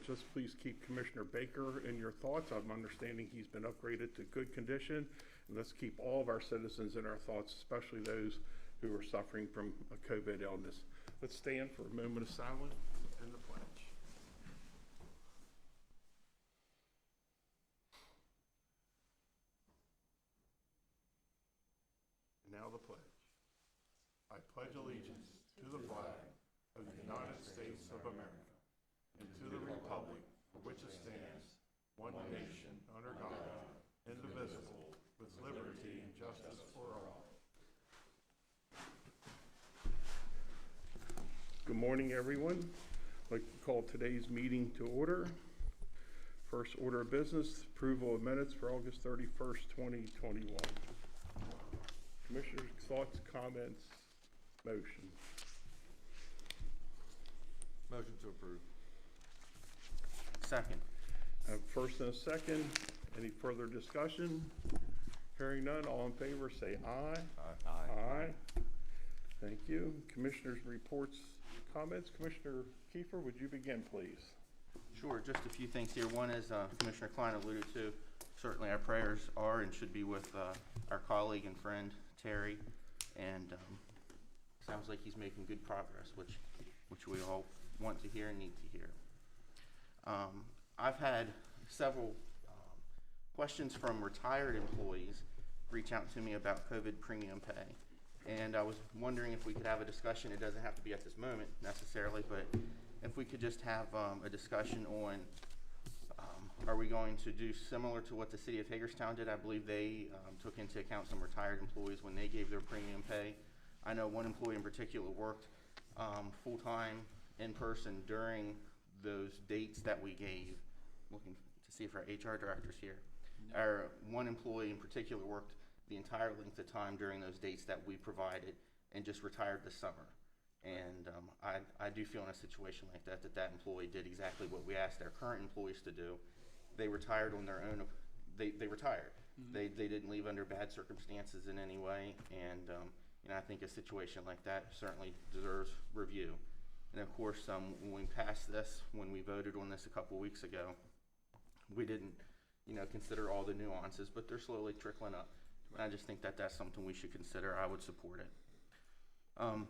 Just please keep Commissioner Baker in your thoughts. I'm understanding he's been upgraded to good condition. And let's keep all of our citizens in our thoughts, especially those who are suffering from a COVID illness. Let's stand for a moment of silence and the pledge. And now the pledge. I pledge allegiance to the flag of the United States of America and to the republic for which it stands, one nation, under God, indivisible, with liberty and justice for all. Good morning, everyone. I'd like to call today's meeting to order. First order of business, approval of minutes for August 31st, 2021. Commissioners' thoughts, comments, motion. Motion to approve. Second. First and a second. Any further discussion? Hearing none, all in favor say aye. Aye. Aye. Thank you. Commissioners' reports, comments. Commissioner Kiefer, would you begin, please? Sure, just a few things here. One is Commissioner Klein alluded to, certainly our prayers are and should be with our colleague and friend Terry, and sounds like he's making good progress, which we all want to hear and need to hear. I've had several questions from retired employees reach out to me about COVID premium pay, and I was wondering if we could have a discussion. It doesn't have to be at this moment necessarily, but if we could just have a discussion on are we going to do similar to what the city of Hagerstown did? I believe they took into account some retired employees when they gave their premium pay. I know one employee in particular worked full-time in person during those dates that we gave. Looking to see if our HR director's here. Our one employee in particular worked the entire length of time during those dates that we provided and just retired this summer. And I do feel in a situation like that that employee did exactly what we asked our current employees to do. They retired on their own. They retired. Mm-hmm. They didn't leave under bad circumstances in any way. And I think a situation like that certainly deserves review. And of course, when we passed this, when we voted on this a couple weeks ago, we didn't, consider all the nuances, but they're slowly trickling up. And I just think that that's something we should consider. I would support it.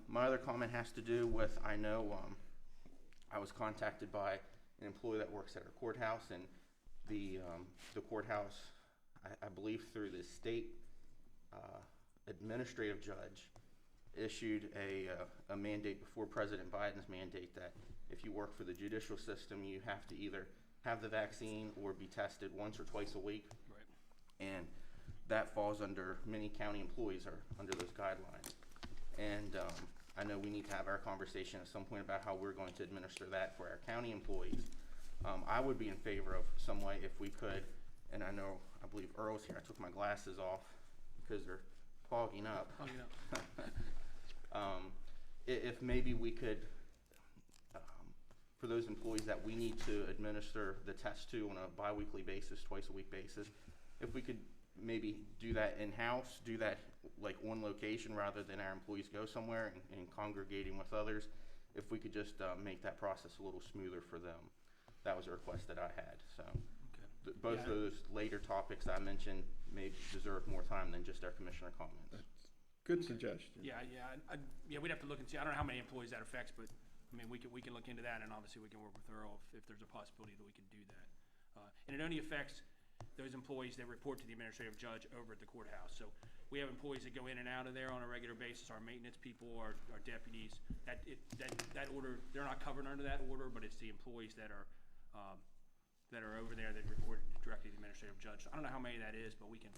My other comment has to do with, I know I was contacted by an employee that works at our courthouse, and the courthouse, I believe through the state administrative judge, issued a mandate before President Biden's mandate that if you work for the judicial system, you have to either have the vaccine or be tested once or twice a week. Right. And that falls under, many county employees are under those guidelines. And I know we need to have our conversation at some point about how we're going to administer that for our county employees. I would be in favor of some way if we could, and I believe Earl's here. I took my glasses off because they're fogging up. If maybe we could, for those employees that we need to administer the test to on a bi-weekly basis, twice a week basis, if we could maybe do that in-house, do that like on location rather than our employees go somewhere and congregating with others, if we could just make that process a little smoother for them. That was a request that I had. So okay. Both of those later topics I mentioned may deserve more time than just our commissioner comments. Good suggestion. Yeah, we'd have to look and see. I don't know how many employees that affects, but I mean, we can look into that, and obviously we can work with Earl if there's a possibility that we can do that. And it only affects those employees that report to the administrative judge over at the courthouse. So we have employees that go in and out of there on a regular basis. Our maintenance people, our deputies. That order, they're not covered under that order, but it's the employees that are over there that report directly to the administrative judge. So I don't know how many that is, but we can.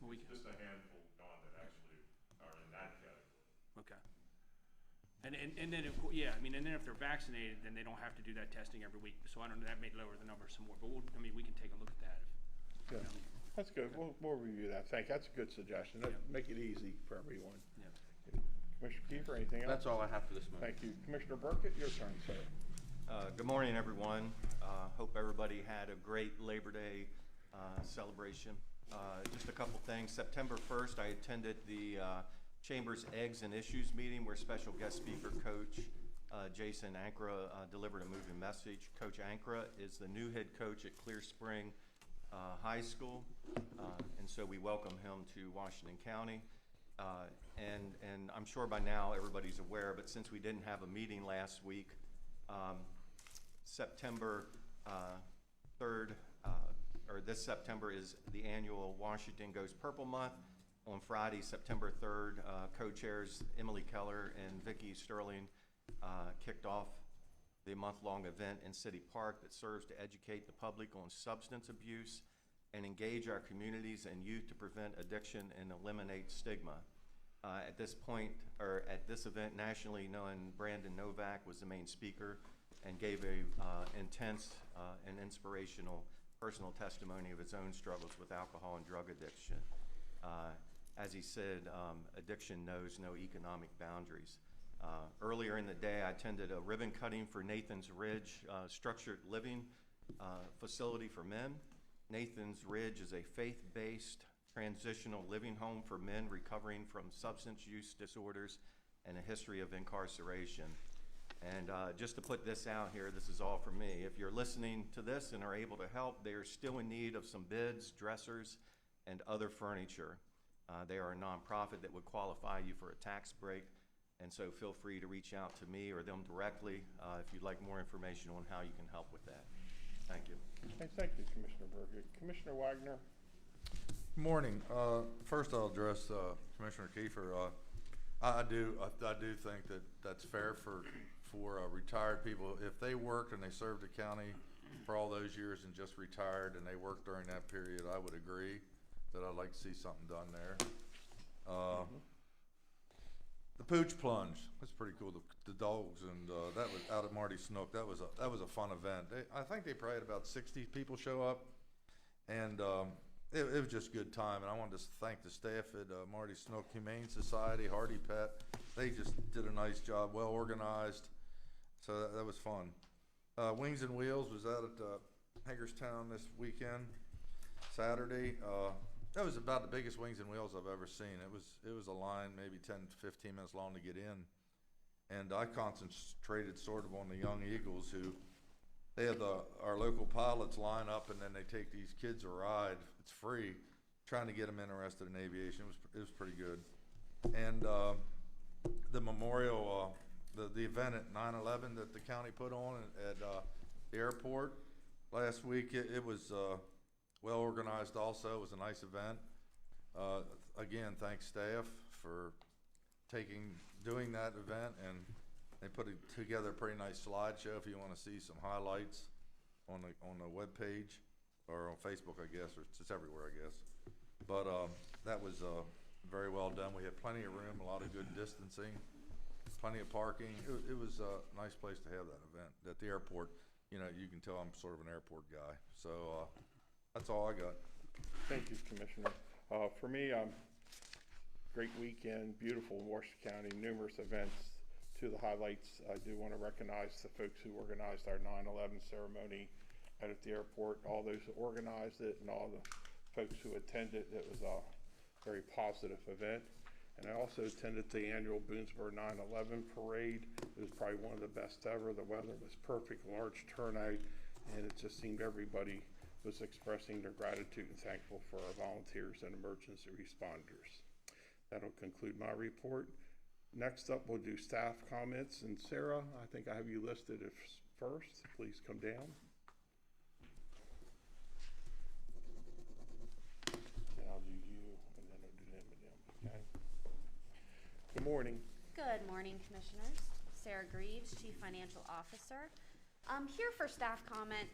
It's just a handful, Don, that actually are in that category. Okay. And then if they're vaccinated, then they don't have to do that testing every week. So I don't know, that may lower the number some more. But we can take a look at that. Yeah, that's good. We'll review that. Thank you. That's a good suggestion. That'll make it easy for everyone. Yeah. Commissioner Kiefer, anything else? That's all I have for this moment. Thank you. Commissioner Burkett, your turn, sir. Good morning, everyone. Hope everybody had a great Labor Day celebration. Just a couple things. September 1st, I attended the Chamber's Eggs and Issues meeting where special guest speaker Coach Jason Ankra delivered a moving message. Coach Ankra is the new head coach at Clear Spring High School, and so we welcome him to Washington County. And I'm sure by now everybody's aware, but since we didn't have a meeting last week, September 3rd, or this September is the annual Washington Goes Purple Month. On Friday, September 3rd, co-chairs Emily Keller and Vicki Sterling kicked off the month-long event in City Park that serves to educate the public on substance abuse and engage our communities and youth to prevent addiction and eliminate stigma. At this point, or at this event, nationally known Brandon Novak was the main speaker and gave a intense and inspirational personal testimony of his own struggles with alcohol and drug addiction. As he said, addiction knows no economic boundaries. Earlier in the day, I attended a ribbon cutting for Nathan's Ridge Structured Living Facility for Men. Nathan's Ridge is a faith-based transitional living home for men recovering from substance use disorders and a history of incarceration. And just to put this out here, this is all for me. If you're listening to this and are able to help, they are still in need of some beds, dressers, and other furniture. They are a nonprofit that would qualify you for a tax break, and so feel free to reach out to me or them directly if you'd like more information on how you can help with that. Thank you. Okay, thank you, Commissioner Burgett. Commissioner Wagner? Morning. First, I'll address Commissioner Kiefer. I do think that that's fair for retired people. If they worked and they served the county for all those years and just retired and they worked during that period, I would agree that I'd like to see something done there. The Pooch Plunge, that's pretty cool. The dogs, and that was out at Marty Snook. That was a fun event. I think they probably had about 60 people show up, and it was just a good time. And I wanted to thank the staff at Marty Snook Humane Society, Hardy Pet. They just did a nice job, well organized. So that was fun. Wings and Wheels was out at Hagerstown this weekend, Saturday. That was about the biggest Wings and Wheels I've ever seen. It was a line maybe 10 to 15 minutes long to get in. And I concentrated sort of on the young Eagles who, they had our local pilots line up, and then they take these kids a ride. It's free, trying to get them interested in aviation. It was pretty good. And the memorial, the event at 9/11 that the county put on at the airport last week, it was well organized also. It was a nice event. Again, thanks staff for doing that event, and they put together a pretty nice slideshow if you want to see some highlights on the web page or on Facebook, I guess, or it's everywhere, I guess. But that was very well done. We had plenty of room, a lot of good distancing, plenty of parking. It was a nice place to have that event at the airport. You know, you can tell I'm sort of an airport guy. So that's all I got. Thank you, Commissioner. For me, great weekend, beautiful Washington County, numerous events. To the highlights, I do want to recognize the folks who organized our 9/11 ceremony out at the airport, all those who organized it and all the folks who attended. It was a very positive event. And I also attended the annual Boonesboro 9/11 parade. It was probably one of the best ever. The weather was perfect, large turnout, and it just seemed everybody was expressing their gratitude and thankful for our volunteers and emergency responders. That'll conclude my report. Next up, we'll do staff comments. And Sarah, I think I have you listed as first. Please come down. And I'll do you, and then I'll do them and them, okay? Good morning. Good morning, Commissioners. Sarah Greaves, Chief Financial Officer. I'm here for staff comment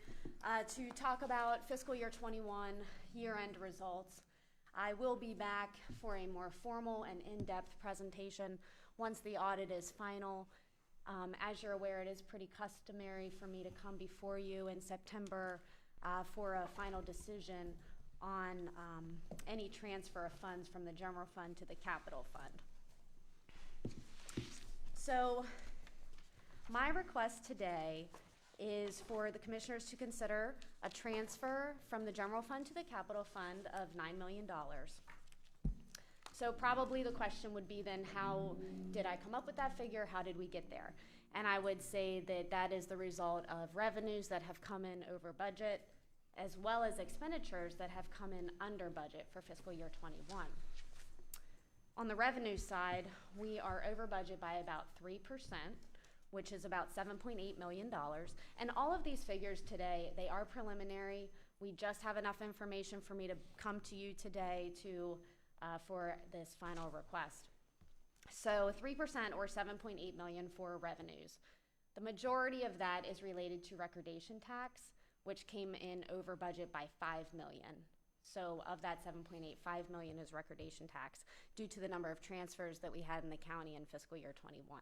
to talk about fiscal year 21 year-end results. I will be back for a more formal and in-depth presentation once the audit is final. As you're aware, it is pretty customary for me to come before you in September for a final decision on any transfer of funds from the general fund to the capital fund. So my request today is for the commissioners to consider a transfer from the general fund to the capital fund of $9 million. So probably the question would be then, how did I come up with that figure? How did we get there? And I would say that that is the result of revenues that have come in over budget, as well as expenditures that have come in under budget for fiscal year '21. On the revenue side, we are over budget by about 3%, which is about $7.8 million. And all of these figures today, they are preliminary. We just have enough information for me to come to you today for this final request. So 3% or $7.8 million for revenues. The majority of that is related to recordation tax, which came in over budget by $5 million. So of that 7.8, $5 million is recordation tax due to the number of transfers that we had in the county in fiscal year '21.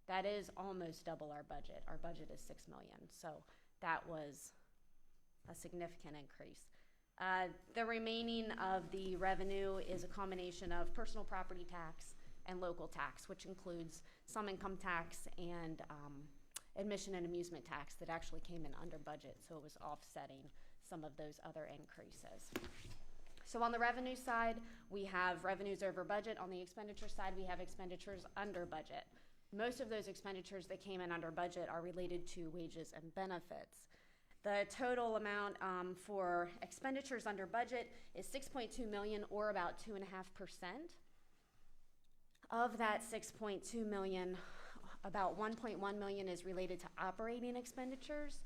That is almost double our budget. Our budget is $6 million. So that was a significant increase. The remaining of the revenue is a combination of personal property tax and local tax, which includes some income tax and admission and amusement tax that actually came in under budget, so it was offsetting some of those other increases. So on the revenue side, we have revenues over budget. On the expenditure side, we have expenditures under budget. Most of those expenditures that came in under budget are related to wages and benefits. The total amount for expenditures under budget is $6.2 million, or about 2.5%. Of that $6.2 million, about $1.1 million is related to operating expenditures.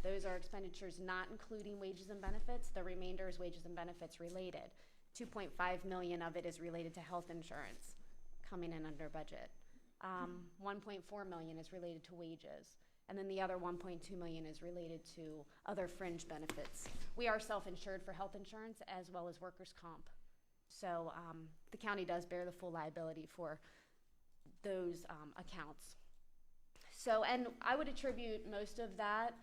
Those are expenditures not including wages and benefits. The remainder is wages and benefits related. $2.5 million of it is related to health insurance, coming in under budget. $1.4 million is related to wages. And then the other $1.2 million is related to other fringe benefits. We are self-insured for health insurance as well as workers' comp. So the county does bear the full liability for those accounts. So, and I would attribute most of that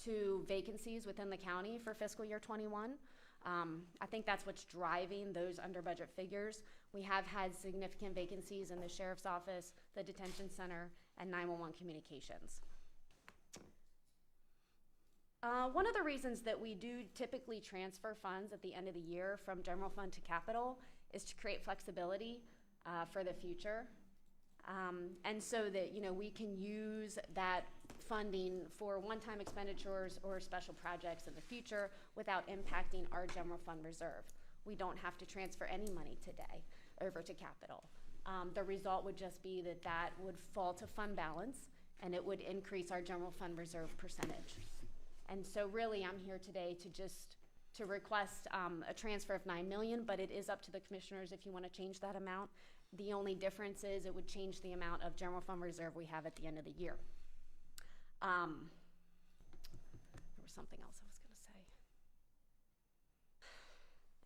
to vacancies within the county for fiscal year '21. I think that's what's driving those under budget figures. We have had significant vacancies in the sheriff's office, the detention center, and 911 communications. One of the reasons that we do typically transfer funds at the end of the year from general fund to capital is to create flexibility for the future. And so that, you know, we can use that funding for one-time expenditures or special projects in the future without impacting our general fund reserve. We don't have to transfer any money today over to capital. The result would just be that that would fall to fund balance, and it would increase our general fund reserve percentage. And so really I'm here today to request a transfer of $9 million, but it is up to the commissioners if you want to change that amount. The only difference is it would change the amount of general fund reserve we have at the end of the year. There was something else I was going to say,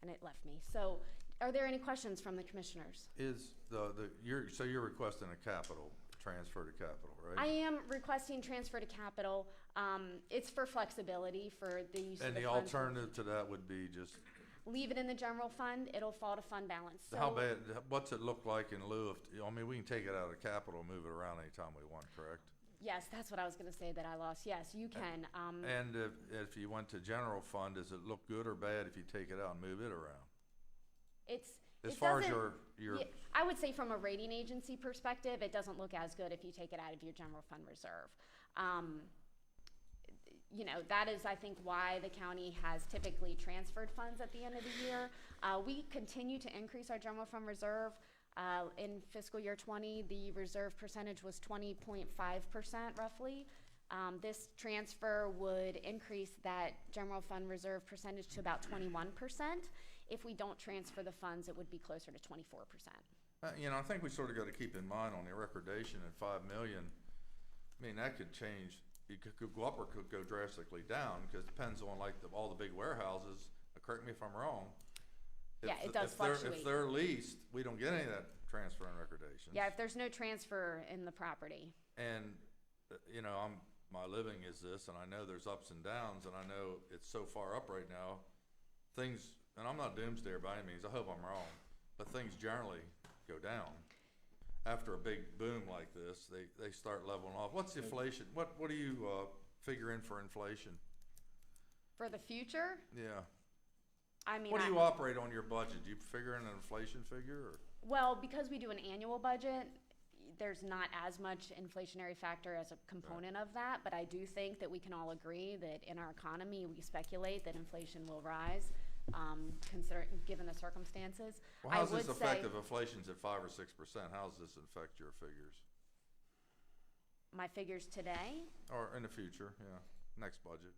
and it left me. So are there any questions from the commissioners? Is so you're requesting a capital transfer to capital, right? I am requesting transfer to capital. It's for flexibility for the use of And the the funds. alternative to that would be just, Leave it in the general fund, it'll fall to fund balance. So how bad, what's it look like in lieu of, I mean, we can take it out of capital and move it around anytime we want, correct? yes, that's what I was gonna say that I lost. Yes, you can. And if you went to general fund, does it look good or bad if you take it out and move it around? As far as your Yeah, I would say from a rating agency perspective, it doesn't look as good if you take it out of your general fund reserve. You know, that is, I think, why the county has typically transferred funds at the end of the year. We continue to increase our general fund reserve. In fiscal year '20, the reserve percentage was 20.5% roughly. This transfer would increase that general fund reserve percentage to about 21%. If we don't transfer the funds, it would be closer to 24%. You know, I think we sort of got to keep in mind on the recordation at $5 million, I mean, that could change. It could go up or could go drastically down, because it depends on like all the big warehouses. Correct me if I'm wrong. Yeah, it does fluctuate. If they're leased, we don't get any of that transfer and recordation. Yeah, if there's no transfer in the property. And, you know, my living is this, and I know there's ups and downs, and I know it's so far up right now. Things, and I'm not doomsday by any means, I hope I'm wrong, but things generally go down. After a big boom like this, they start leveling off. What's the inflation? What do you figure in for inflation? For the future, Yeah. I mean, What do you operate on your budget? Do you figure in an inflation figure? Or? well, because we do an annual budget, there's not as much inflationary factor as a component of that, but I do think that we can all agree that in our economy, we speculate that inflation will rise, given the circumstances. Well, I how's would this say affect if inflation's at 5 or 6%? How does this affect your figures? my figures today. Or in the future, yeah, next budget?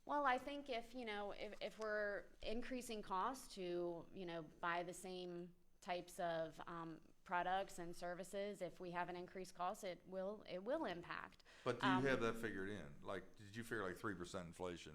Well, I think if we're increasing costs to, buy the same types of products and services, if we have an increased cost, it will impact. But do you have that figured in? Like, did you figure like 3% inflation?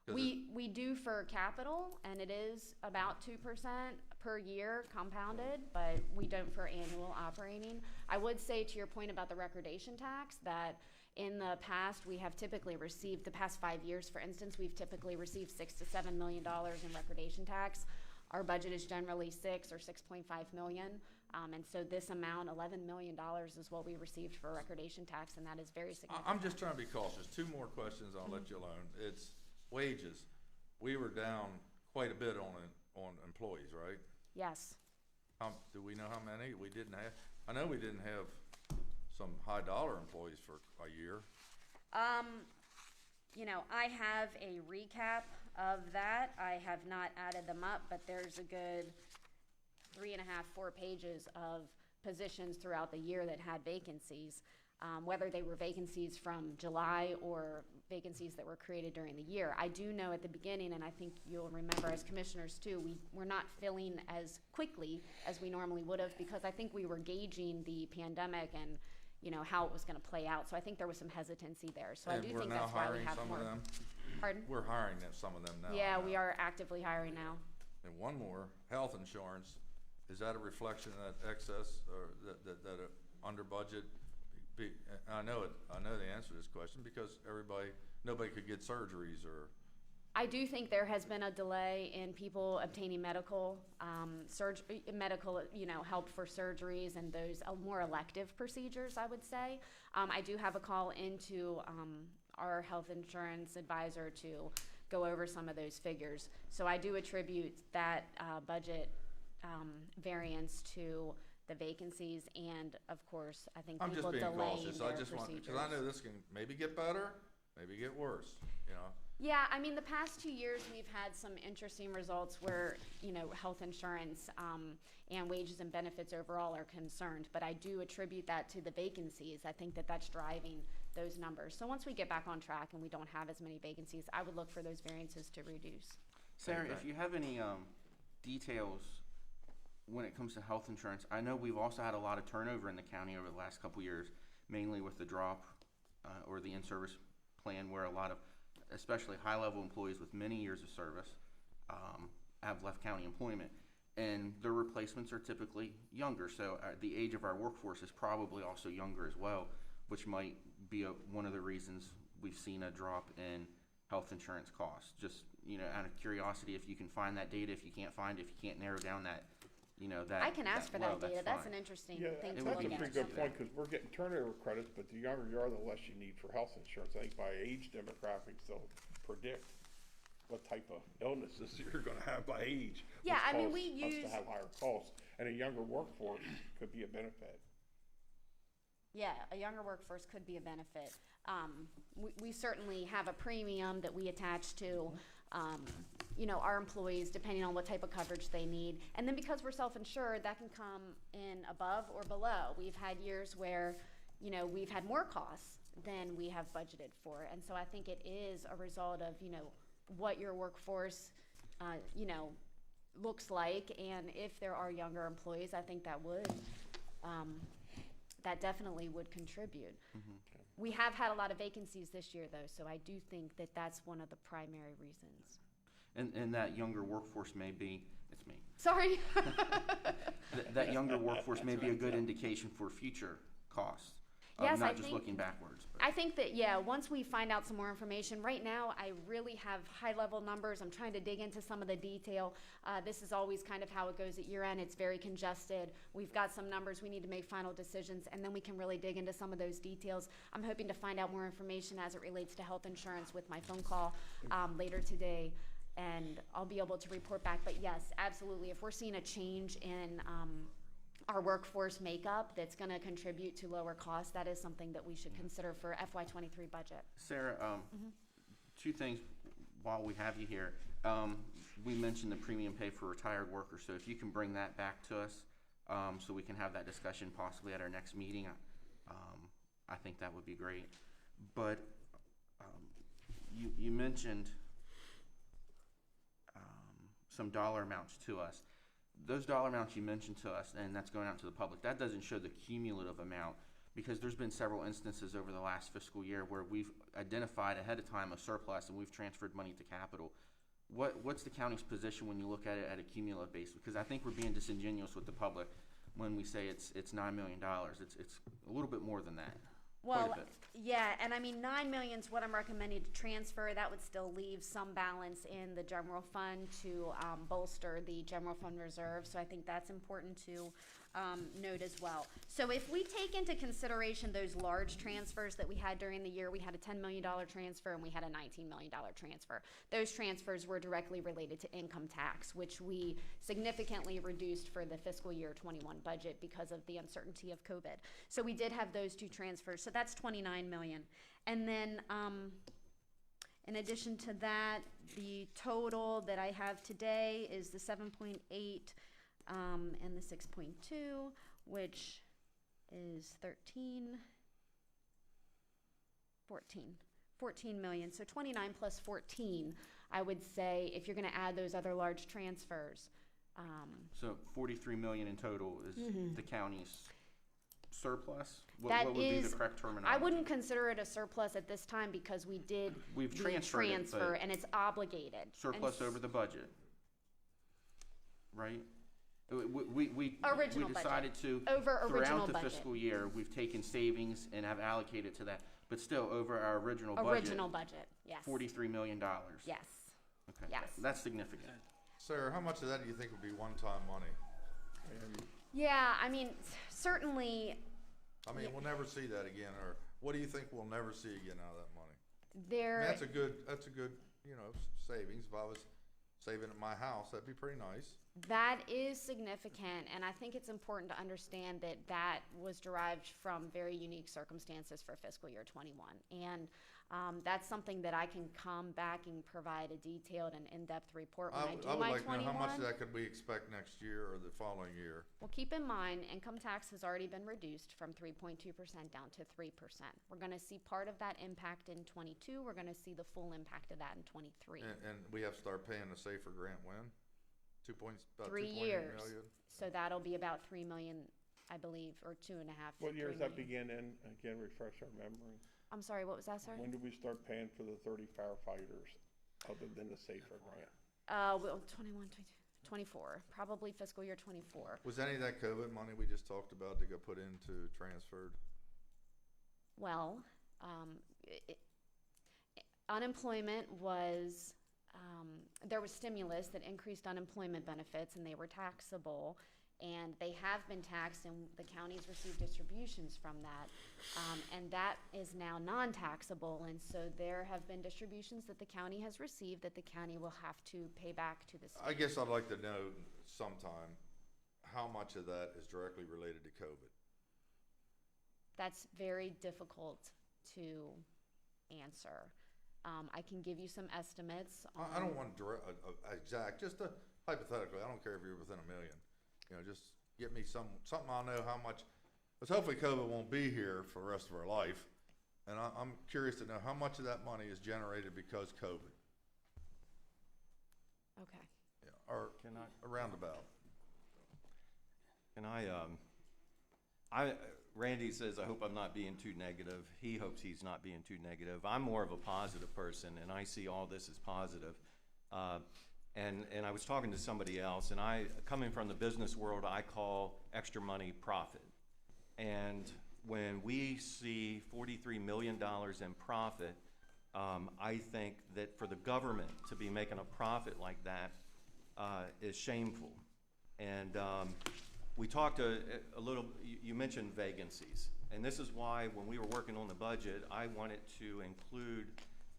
'Cause We do for capital, and it is about 2% per year compounded, but we don't for annual operating. I would say to your point about the recordation tax that in the past, we have typically received, the past 5 years, for instance, we've typically received $6 to $7 million in recordation tax. Our budget is generally $6 or $6.5 million. And so this amount, $11 million, is what we received for recordation tax, and that is very significant. I'm just trying to be cautious. 2 more questions, I'll let you alone. It's wages. We were down quite a bit on employees, right? Yes. Do we know how many we didn't have? I know we didn't have some high dollar employees for a year. I have a recap of that. I have not added them up, but there's a good 3.5, 4 pages of positions throughout the year that had vacancies, whether they were vacancies from July or vacancies that were created during the year. I do know at the beginning, and I think you'll remember as commissioners too, we were not filling as quickly as we normally would have, because I think we were gauging the pandemic and how it was going to play out. So I think there was some hesitancy there. So I do think that's why we have more. And we're now hiring some of them? Pardon? We're hiring some of them now. Yeah, we are actively hiring now. And one more, health insurance, is that a reflection of that excess or that under budget? I know the answer to this question because nobody could get surgeries or. I do think there has been a delay in people obtaining medical help for surgeries and those more elective procedures, I would say. I do have a call into our health insurance advisor to go over some of those figures. So I do attribute that budget variance to the vacancies, and of course, I think people delaying their procedures. I'm just being cautious. Because I know this can maybe get better, maybe get worse, Yeah, I mean, the past 2 years, we've had some interesting results where, health insurance and wages and benefits overall are concerned. But I do attribute that to the vacancies. I think that that's driving those numbers. So once we get back on track and we don't have as many vacancies, I would look for those variances to reduce. Sarah, if you have any details when it comes to health insurance, I know we've also had a lot of turnover in the county over the last couple years, mainly with the drop or the in-service plan, where a lot of, especially high-level employees with many years of service, have left county employment, and their replacements are typically younger. So the age of our workforce is probably also younger as well, which might be one of the reasons we've seen a drop in health insurance costs. Just out of curiosity, if you can find that data, if you can't find it, if you can't narrow down that. I can ask for that data. That's an interesting thing to look at. That's a pretty good point, because we're getting turnover credits, but the younger you are, the less you need for health insurance. I think by age demographics, they'll predict what type of illnesses you're gonna have by age. Yeah, which I mean, cause we us use. to have higher costs, and a younger workforce could be a benefit. Yeah, a younger workforce could be a benefit. We certainly have a premium that we attach to, our employees, depending on what type of coverage they need. And then because we're self-insured, that can come in above or below. We've had years where, we've had more costs than we have budgeted for. And so I think it is a result of, what your workforce, looks like. And if there are younger employees, I think that would, that definitely would contribute. Mm-hmm. We have had a lot of vacancies this year, though, so I do think that that's one of the primary reasons. And that younger workforce may be, it's me. Sorry. That younger workforce may be a good indication for future costs. Yes, not just looking backwards. I think that, once we find out some more information, right now I really have high-level numbers. I'm trying to dig into some of the detail. This is always kind of how it goes at year-end. It's very congested. We've got some numbers. We need to make final decisions, and then we can really dig into some of those details. I'm hoping to find out more information as it relates to health insurance with my phone call later today, and I'll be able to report back. But yes, absolutely, if we're seeing a change in our workforce makeup that's gonna contribute to lower costs, that is something that we should consider for FY '23 budget. Sarah, two things while we have you here. We mentioned the premium pay for retired workers, so if you can bring that back to us, so we can have that discussion possibly at our next meeting, I think that would be great. But, you mentioned, some dollar amounts to us. Those dollar amounts you mentioned to us, and that's going out to the public, that doesn't show the cumulative amount, because there's been several instances over the last fiscal year where we've identified ahead of time a surplus and we've transferred money to capital. What's the county's position when you look at it at a cumulative basis? Because I think we're being disingenuous with the public when we say it's $9 million. It's a little bit more than that. Quite a Well, bit. yeah, and I mean, 9 million's what I'm recommending to transfer. That would still leave some balance in the general fund to bolster the general fund reserve. So I think that's important to note as well. So if we take into consideration those large transfers that we had during the year, we had a $10 million transfer and we had a $19 million transfer. Those transfers were directly related to income tax, which we significantly reduced for the fiscal year 21 budget because of the uncertainty of COVID. So we did have those two transfers. So that's 29 million. And then, in addition to that, the total that I have today is the 7.8 and the 6.2, which is 14 million. So 29 plus 14, I would say, if you're gonna add those other large transfers. So 43 million in total is the county's surplus? That What would be is- the correct terminology? I wouldn't consider it a surplus at this time because we did We've the transferred it, transfer but and it's obligated. surplus And over the budget, right? We Original budget. decided to, Over original throughout the budget. fiscal year, we've taken savings and have allocated to that, but still, over our original Original budget, budget, yes. $43 million. Yes, Okay. yes. That's significant. Sarah, how much of that do you think would be one-time money? Yeah, I mean, certainly I mean, we'll never see that again, or what do you think we'll never see again out of that money? I mean, there, that's a good, you know, savings. If I was saving at my house, that'd be pretty nice. that is significant, and I think it's important to understand that that was derived from very unique circumstances for fiscal year 21. And that's something that I can come back and provide a detailed and in-depth report when I do would my like to know 21. how much of that could we expect next year or the following year? Well, keep in mind, income tax has already been reduced from 3.2% down to 3%. We're gonna see part of that impact in 22, we're gonna see the full impact of that in 23. And we have to start paying the Safer Grant when? About 3 2.8 years. million? So that'll be about 3 million, I believe, or 2.5. What year does 3 that million. begin in? Again, refresh our memory. I'm sorry, what was that, sir? When do we start paying for the 30 firefighters, other than the Safer Grant? Well, 21, 22, 24, probably fiscal year 24. Was any of that COVID money we just talked about to go put into transferred? Well, unemployment was, there was stimulus that increased unemployment benefits and they were taxable. And they have been taxed and the counties receive distributions from that. And that is now non-taxable. And so there have been distributions that the county has received that the county will have to pay back to the state. I guess I'd like to know sometime how much of that is directly related to COVID. That's very difficult to answer. I can give you some estimates. I don't want exact, just hypothetically. I don't care if you're within $1 million. You know, just get me something I'll know how much, because hopefully COVID won't be here for the rest of our life. And I'm curious to know how much of that money is generated because COVID, Okay. or Can I? a roundabout. Can Randy says, I hope I'm not being too negative. He hopes he's not being too negative. I'm more of a positive person, and I see all this as positive. And I was talking to somebody else, and coming from the business world, I call extra money profit. And when we see $43 million in profit, I think that for the government to be making a profit like that is shameful. And we talked a little, you mentioned vacancies. And this is why when we were working on the budget, I wanted to include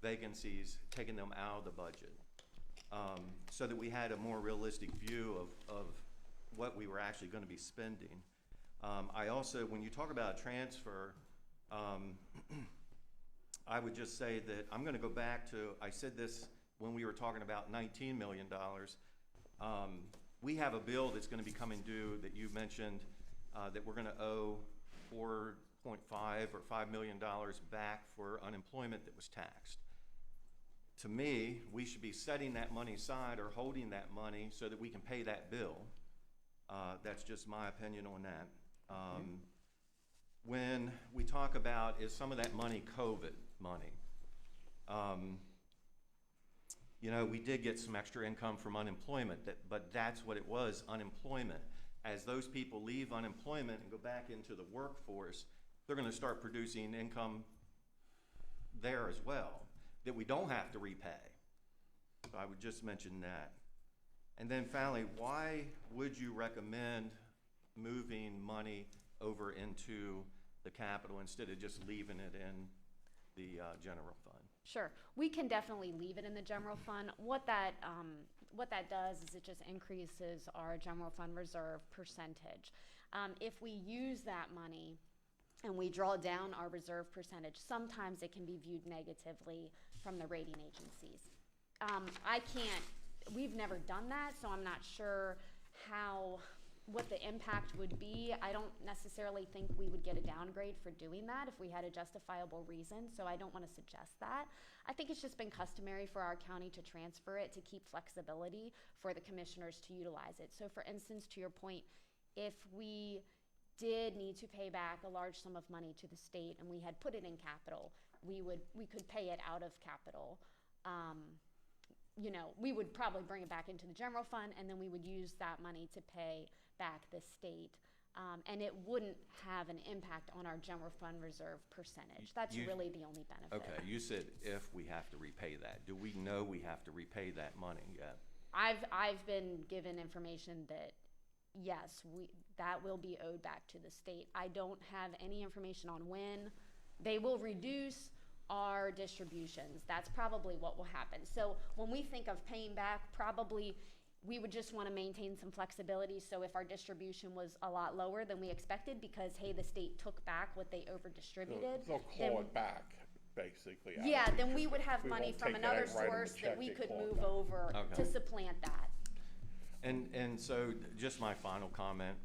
vacancies, taking them out of the budget. So that we had a more realistic view of what we were actually going to be spending. I also, when you talk about a transfer, I would just say that I'm gonna go back to, I said this when we were talking about $19 million. We have a bill that's gonna be coming due that you mentioned, that we're gonna owe 4.5 or $5 million back for unemployment that was taxed. To me, we should be setting that money aside or holding that money so that we can pay that bill. That's just my opinion on that. When we talk about, is some of that money COVID money? You know, we did get some extra income from unemployment, but that's what it was, unemployment. As those people leave unemployment and go back into the workforce, they're gonna start producing income there as well, that we don't have to repay. So I would just mention that. And then finally, why would you recommend moving money over into the capital instead of just leaving it in the general fund? Sure, we can definitely leave it in the general fund. What that does is it just increases our general fund reserve percentage. If we use that money and we draw down our reserve percentage, sometimes it can be viewed negatively from the rating agencies. We've never done that, so I'm not sure what the impact would be. I don't necessarily think we would get a downgrade for doing that if we had a justifiable reason, so I don't want to suggest that. I think it's just been customary for our county to transfer it to keep flexibility for the commissioners to utilize it. So for instance, to your point, if we did need to pay back a large sum of money to the state and we had put it in capital, we could pay it out of capital. You know, we would probably bring it back into the general fund, and then we would use that money to pay back the state. And it wouldn't have an impact on our general fund reserve percentage. That's really the only benefit. Okay, you said if we have to repay that. Do we know we have to repay that money yet? I've been given information that yes, that will be owed back to the state. I don't have any information on when. They will reduce our distributions. That's probably what will happen. So when we think of paying back, probably we would just want to maintain some flexibility. So if our distribution was a lot lower than we expected because, hey, the state took back what they over-distributed. They'll claw it back, basically. Yeah, then we would have We money won't from take that another right in the source that check, we they could claw it move back. over Okay. to supplant that. And so just my final comment.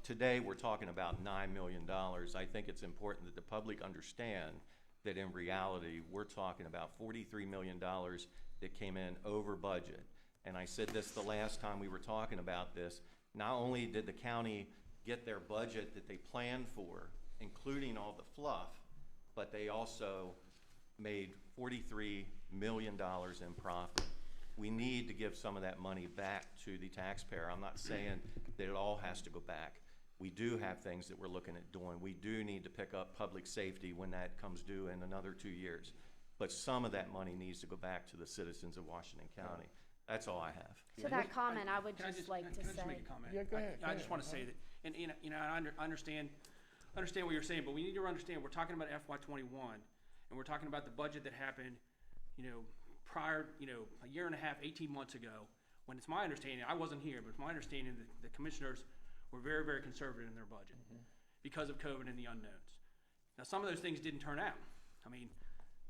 Today, we're talking about $9 million. I think it's important that the public understand that in reality, we're talking about $43 million that came in over budget. And I said this the last time we were talking about this. Not only did the county get their budget that they planned for, including all the fluff, but they also made $43 million in profit. We need to give some of that money back to the taxpayer. I'm not saying that it all has to go back. We do have things that we're looking at doing. We do need to pick up public safety when that comes due in another 2 years. But some of that money needs to go back to the citizens of Washington County. That's all I have. To that comment, I would Can I just like to can I just say, make a comment? Yeah, go ahead, I just want to say that, and you know, I understand what you're saying, but we need to understand, we're talking about FY21, and we're talking about the budget that happened, you know, prior, you know, a year and a half, 18 months ago, when it's my understanding, I wasn't here, but it's my understanding that the commissioners were very, very conservative in their budget because of COVID and the unknowns. Now, some of those things didn't turn out. I mean,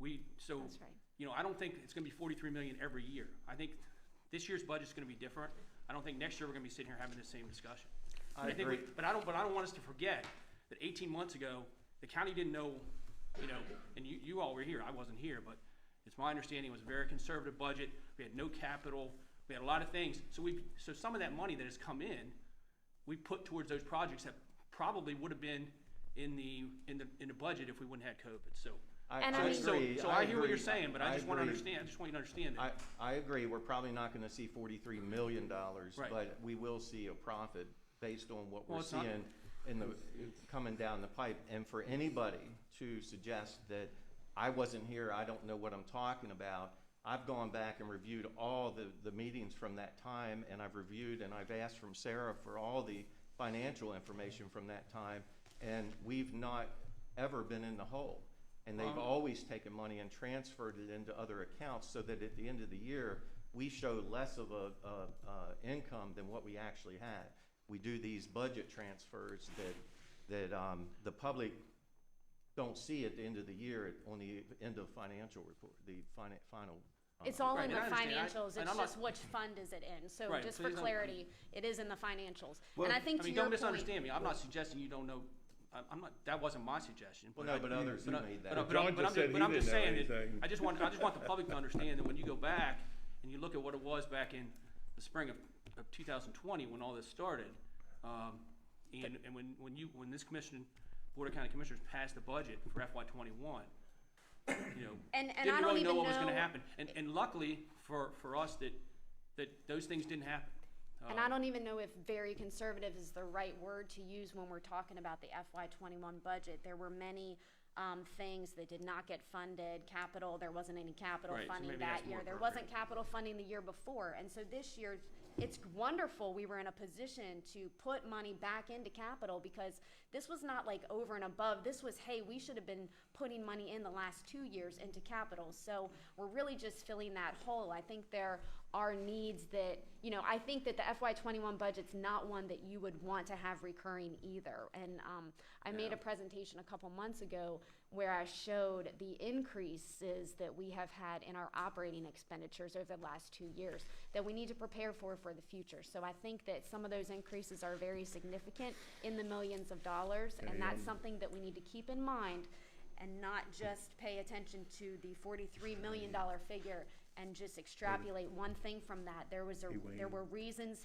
that's right. you know, I don't think it's gonna be 43 million every year. I think this year's budget's gonna be different. I don't think next year we're gonna be sitting here having the same discussion. I think agree. but I don't want us to forget that 18 months ago, the county didn't know, you know, and you all were here, I wasn't here, but it's my understanding it was a very conservative budget. We had no capital, we had a lot of things. So some of that money that has come in, we put towards those projects that probably would have been in the budget if we wouldn't have had COVID. So And I mean- So I hear what you're agree. saying, but I just want to agree. understand, I just want you to understand that. I agree, we're probably not gonna see $43 million, Right. but we will see a profit based on what Well, we're it's not- seeing coming down the pipe. And for anybody to suggest that I wasn't here, I don't know what I'm talking about, I've gone back and reviewed all the meetings from that time, and I've reviewed and I've asked from Sarah for all the financial information from that time, and we've not ever been in the hole. And they've always taken money and transferred it into other accounts so that at the end of the year, we show less of a income than what we actually had. we do these budget transfers that the public don't see at the end of the year, on the end of financial report, the final. It's all Right, in and the I understand. financials, And it's I'm not- just which fund is it in, so Right, just so for he's not- clarity, it is in the financials. Well, And I think to your don't point. misunderstand me, I'm not suggesting you don't know, I'm not, that wasn't my suggestion. Well, no, but others have made that. John just said he I'm just didn't know saying that, anything. I just want the public to understand that when you go back and you look at what it was back in the spring of 2020, when all this started, and when this Board of County Commissioners passed the budget for FY '21, you know, And I didn't don't really know even what was gonna know- happen. And luckily for us that those things didn't happen. And I don't even know if very conservative is the right word to use when we're talking about the FY '21 budget. There were many things that did not get funded. Capital, there wasn't any capital Right, so funding maybe that that's more year. There appropriate. wasn't capital funding the year before. And so this year, it's wonderful we were in a position to put money back into capital, because this was not like over and above. This was, hey, we should have been putting money in the last 2 years into capital. So we're really just filling that hole. I think there are needs that, you know, I think that the FY '21 budget's not one that you would want to have recurring either. And I made a presentation a couple months ago where I showed the increases that we have had in our operating expenditures over the last 2 years that we need to prepare for the future. So I think that some of those increases are very significant, in the millions of dollars, and that's something that we need to keep in mind, and not just pay attention to the $43 million figure and just extrapolate one thing from that. There were reasons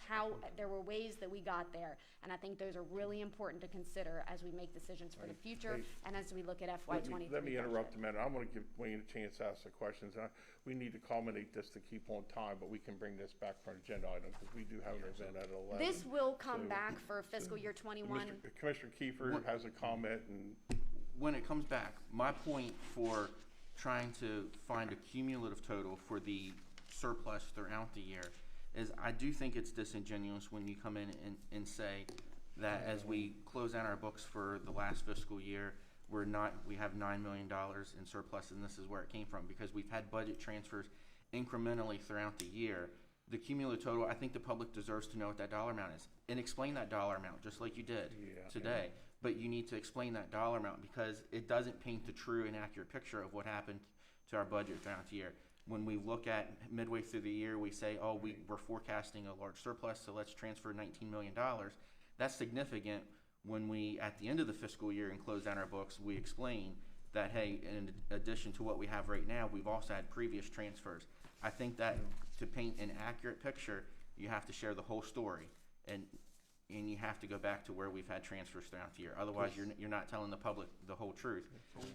there were ways that we got there, and I think those are really important to consider as we make decisions for the future and as we look at FY '23. Let me interrupt a minute. I want to give Wayne a chance to ask the questions. We need to culminate this to keep on time, but we can bring this back for an agenda item, because we do have an event at 11. This will come So- back for fiscal year '21. Commissioner Kiefer has a comment, and When it comes back, my point for trying to find a cumulative total for the surplus throughout the year is, I do think it's disingenuous when you come in and say that as we close out our books for the last fiscal year, we have $9 million in surplus, and this is where it came from, because we've had budget transfers incrementally throughout the year. The cumulative total, I think the public deserves to know what that dollar amount is, and explain that dollar amount, just like you did today. But you need to explain that dollar amount, because it doesn't paint the true and accurate picture of what happened to our budget throughout the year. When we look at midway through the year, we say, oh, we're forecasting a large surplus, so let's transfer $19 million. That's significant. When we, at the end of the fiscal year and close out our books, we explain that, hey, in addition to what we have right now, we've also had previous transfers. I think that to paint an accurate picture, you have to share the whole story, and you have to go back to where we've had transfers throughout the year. Otherwise, you're not telling the public the whole truth.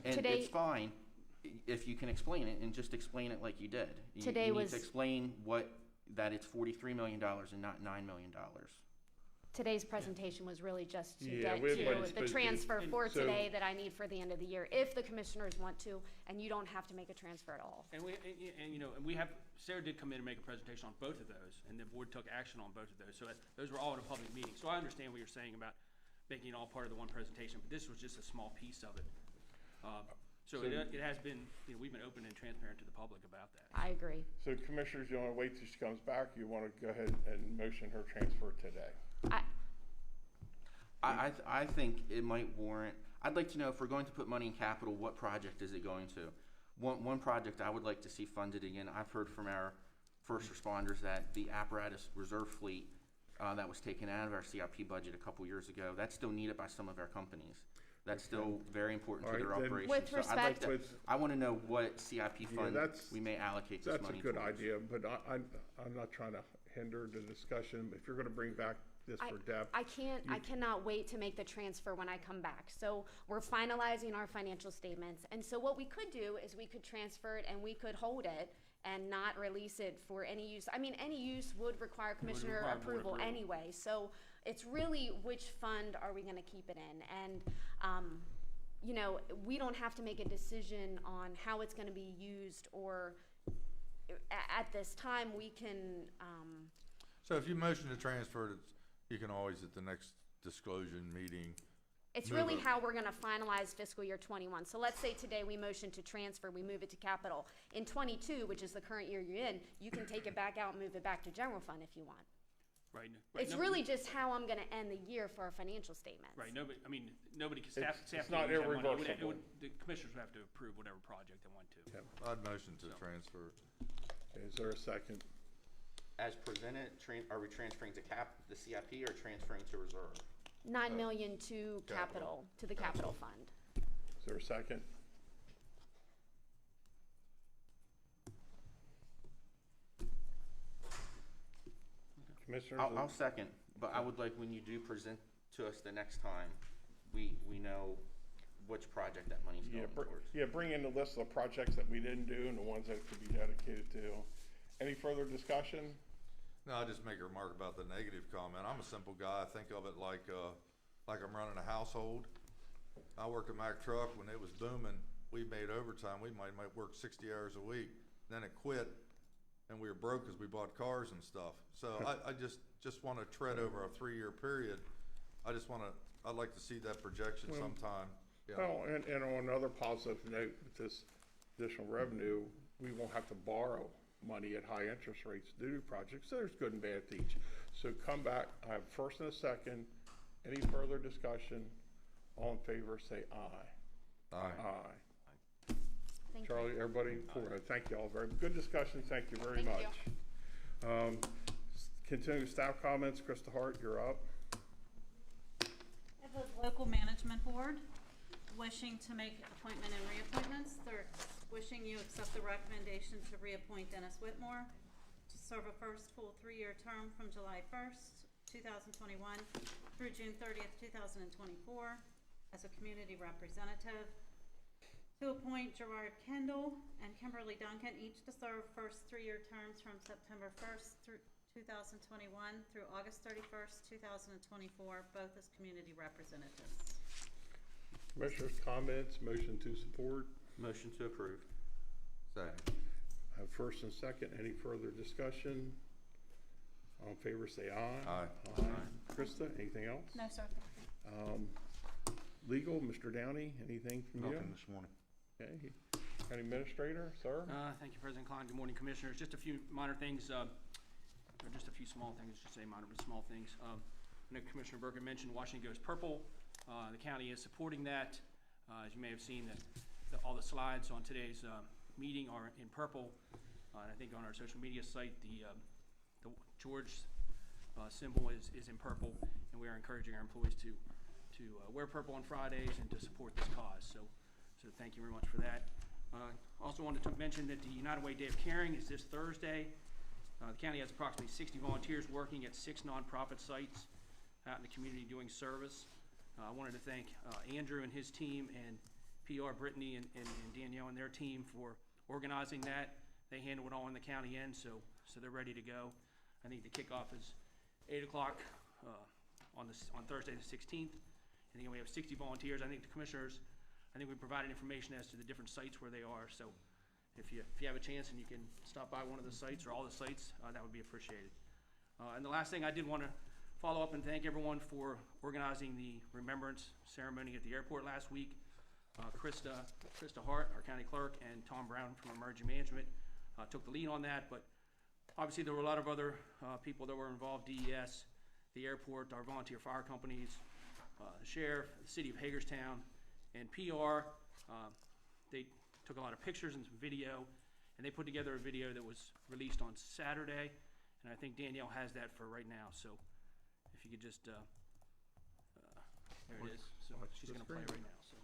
And Today- it's fine if you can explain it, and just explain it like you did. Today you need was- to explain that it's $43 million and not $9 million. Today's presentation was really just to Yeah, get we have to budget the transfer for so- today that I need for the end of the year, if the commissioners want to, and you don't have to make a transfer at all. And Sarah did come in and make a presentation on both of those, and the board took action on both of those. So those were all in a public meeting. So I understand what you're saying about making it all part of the one presentation, but this was just a small piece of it. So it has been, we've been open and transparent to the public about that. I agree. so Commissioners, you want to wait till she comes back? You want to go ahead and motion her transfer today? I think it might warrant, I'd like to know, if we're going to put money in capital, what project is it going to? One project I would like to see funded again, I've heard from our first responders that the apparatus reserve fleet that was taken out of our CIP budget a couple years ago, that's still needed by some of our companies. That's still very important to All their right, then- operations. With So I'd like respect- to, I want to know what CIP fund that's- we may allocate this That's a money good towards. idea, but I'm not trying to hinder the discussion. If you're going to bring back this for Deb. I cannot wait to make the transfer when I come back. So we're finalizing our financial statements, and so what we could do is we could transfer it and we could hold it and not release it for any use. I mean, any use would require commissioner require board approval approval. anyway. So it's really which fund are we gonna keep it in? And, we don't have to make a decision on how it's gonna be used, or at this time, we can, So if you motion to transfer it, you can always at the next disclosure meeting. it's Move really it. how we're gonna finalize fiscal year '21. So let's say today we motion to transfer, we move it to capital. In '22, which is the current year you're in, you can take it back out and move it back to general fund if you want. Right. It's really just how I'm gonna end the year for our financial statements. Right, nobody, I mean, nobody can, It's staff not can't use that money. irreversible. The commissioners would have to approve whatever project they want to. I'd motion to transfer. Okay, is there a second? As presented, are we transferring to the CIP or transferring to reserve? 9 million to capital, to the capital fund. Is there a second? Commissioners? I'll second, but I would like when you do present to us the next time, we know which project that money's going towards. Yeah, bring in the list of the projects that we didn't do and the ones that could be dedicated to. Any further discussion? No, I just make a remark about the negative comment. I'm a simple guy. I think of it like I'm running a household. I worked at Mack Truck when it was booming. We made overtime. We might work 60 hours a week. Then it quit, and we were broke because we bought cars and stuff. So I just want to tread over a 3-year period. I'd like to see that projection sometime. Yeah. Well, and on another positive note, with this additional revenue, we won't have to borrow money at high interest rates to do projects. So there's good and bad to each. So come back, I have first and a second. Any further discussion? All in favor, say aye. Aye. Aye. Thank you. Charlie, everybody, thank you all. Very good discussion. Thank you very Thank much. you. Continuing staff comments. Krista Hart, you're up. As a local management board, wishing to make appointment and reappointments, they're wishing you accept the recommendation to reappoint Dennis Whitmore to serve a first full 3-year term from July 1st, 2021 through June 30th, 2024 as a community representative. To appoint Gerard Kendall and Kimberly Duncan, each to serve first 3-year terms from September 1st through 2021 through August 31st, 2024, both as community representatives. Commissioners' comments, motion to support. Motion to approve. Second. Have first and second. Any further discussion? All in favor, say aye. Aye. Krista, anything else? No, sir. Legal, Mr. Downey, anything from you? Nothing this morning. Okay. County Administrator, sir? Thank you, President Klein. Good morning, Commissioners. Just a few minor things, or just a few small things, I should say minor, but small things. I know Commissioner Burke mentioned Washington Goes Purple. The county is supporting that. As you may have seen, all the slides on today's meeting are in purple. And I think on our social media site, the George symbol is in purple, and we are encouraging our employees to wear purple on Fridays and to support this cause. So thank you very much for that. Also wanted to mention that the United Way Day of Caring is this Thursday. The county has approximately 60 volunteers working at 6 nonprofit sites out in the community doing service. I wanted to thank Andrew and his team, and PR Brittany and Danielle and their team for organizing that. They handle it all in the county end, so they're ready to go. I think the kickoff is 8 o'clock on Thursday the 16th. And again, we have 60 volunteers. I think the commissioners, we provided information as to the different sites where they are. So if you have a chance and you can stop by one of the sites or all the sites, that would be appreciated. And the last thing, I did want to follow up and thank everyone for organizing the remembrance ceremony at the airport last week. Krista Hart, our county clerk, and Tom Brown from Emergency Management took the lead on that, but obviously there were a lot of other people that were involved: DES, the airport, our volunteer fire companies, the sheriff, the city of Hagerstown, and PR. They took a lot of pictures and some video, and they put together a video that was released on Saturday, and I think Danielle has that for right now. So if you could just, there it is. So she's going to play it right now. So.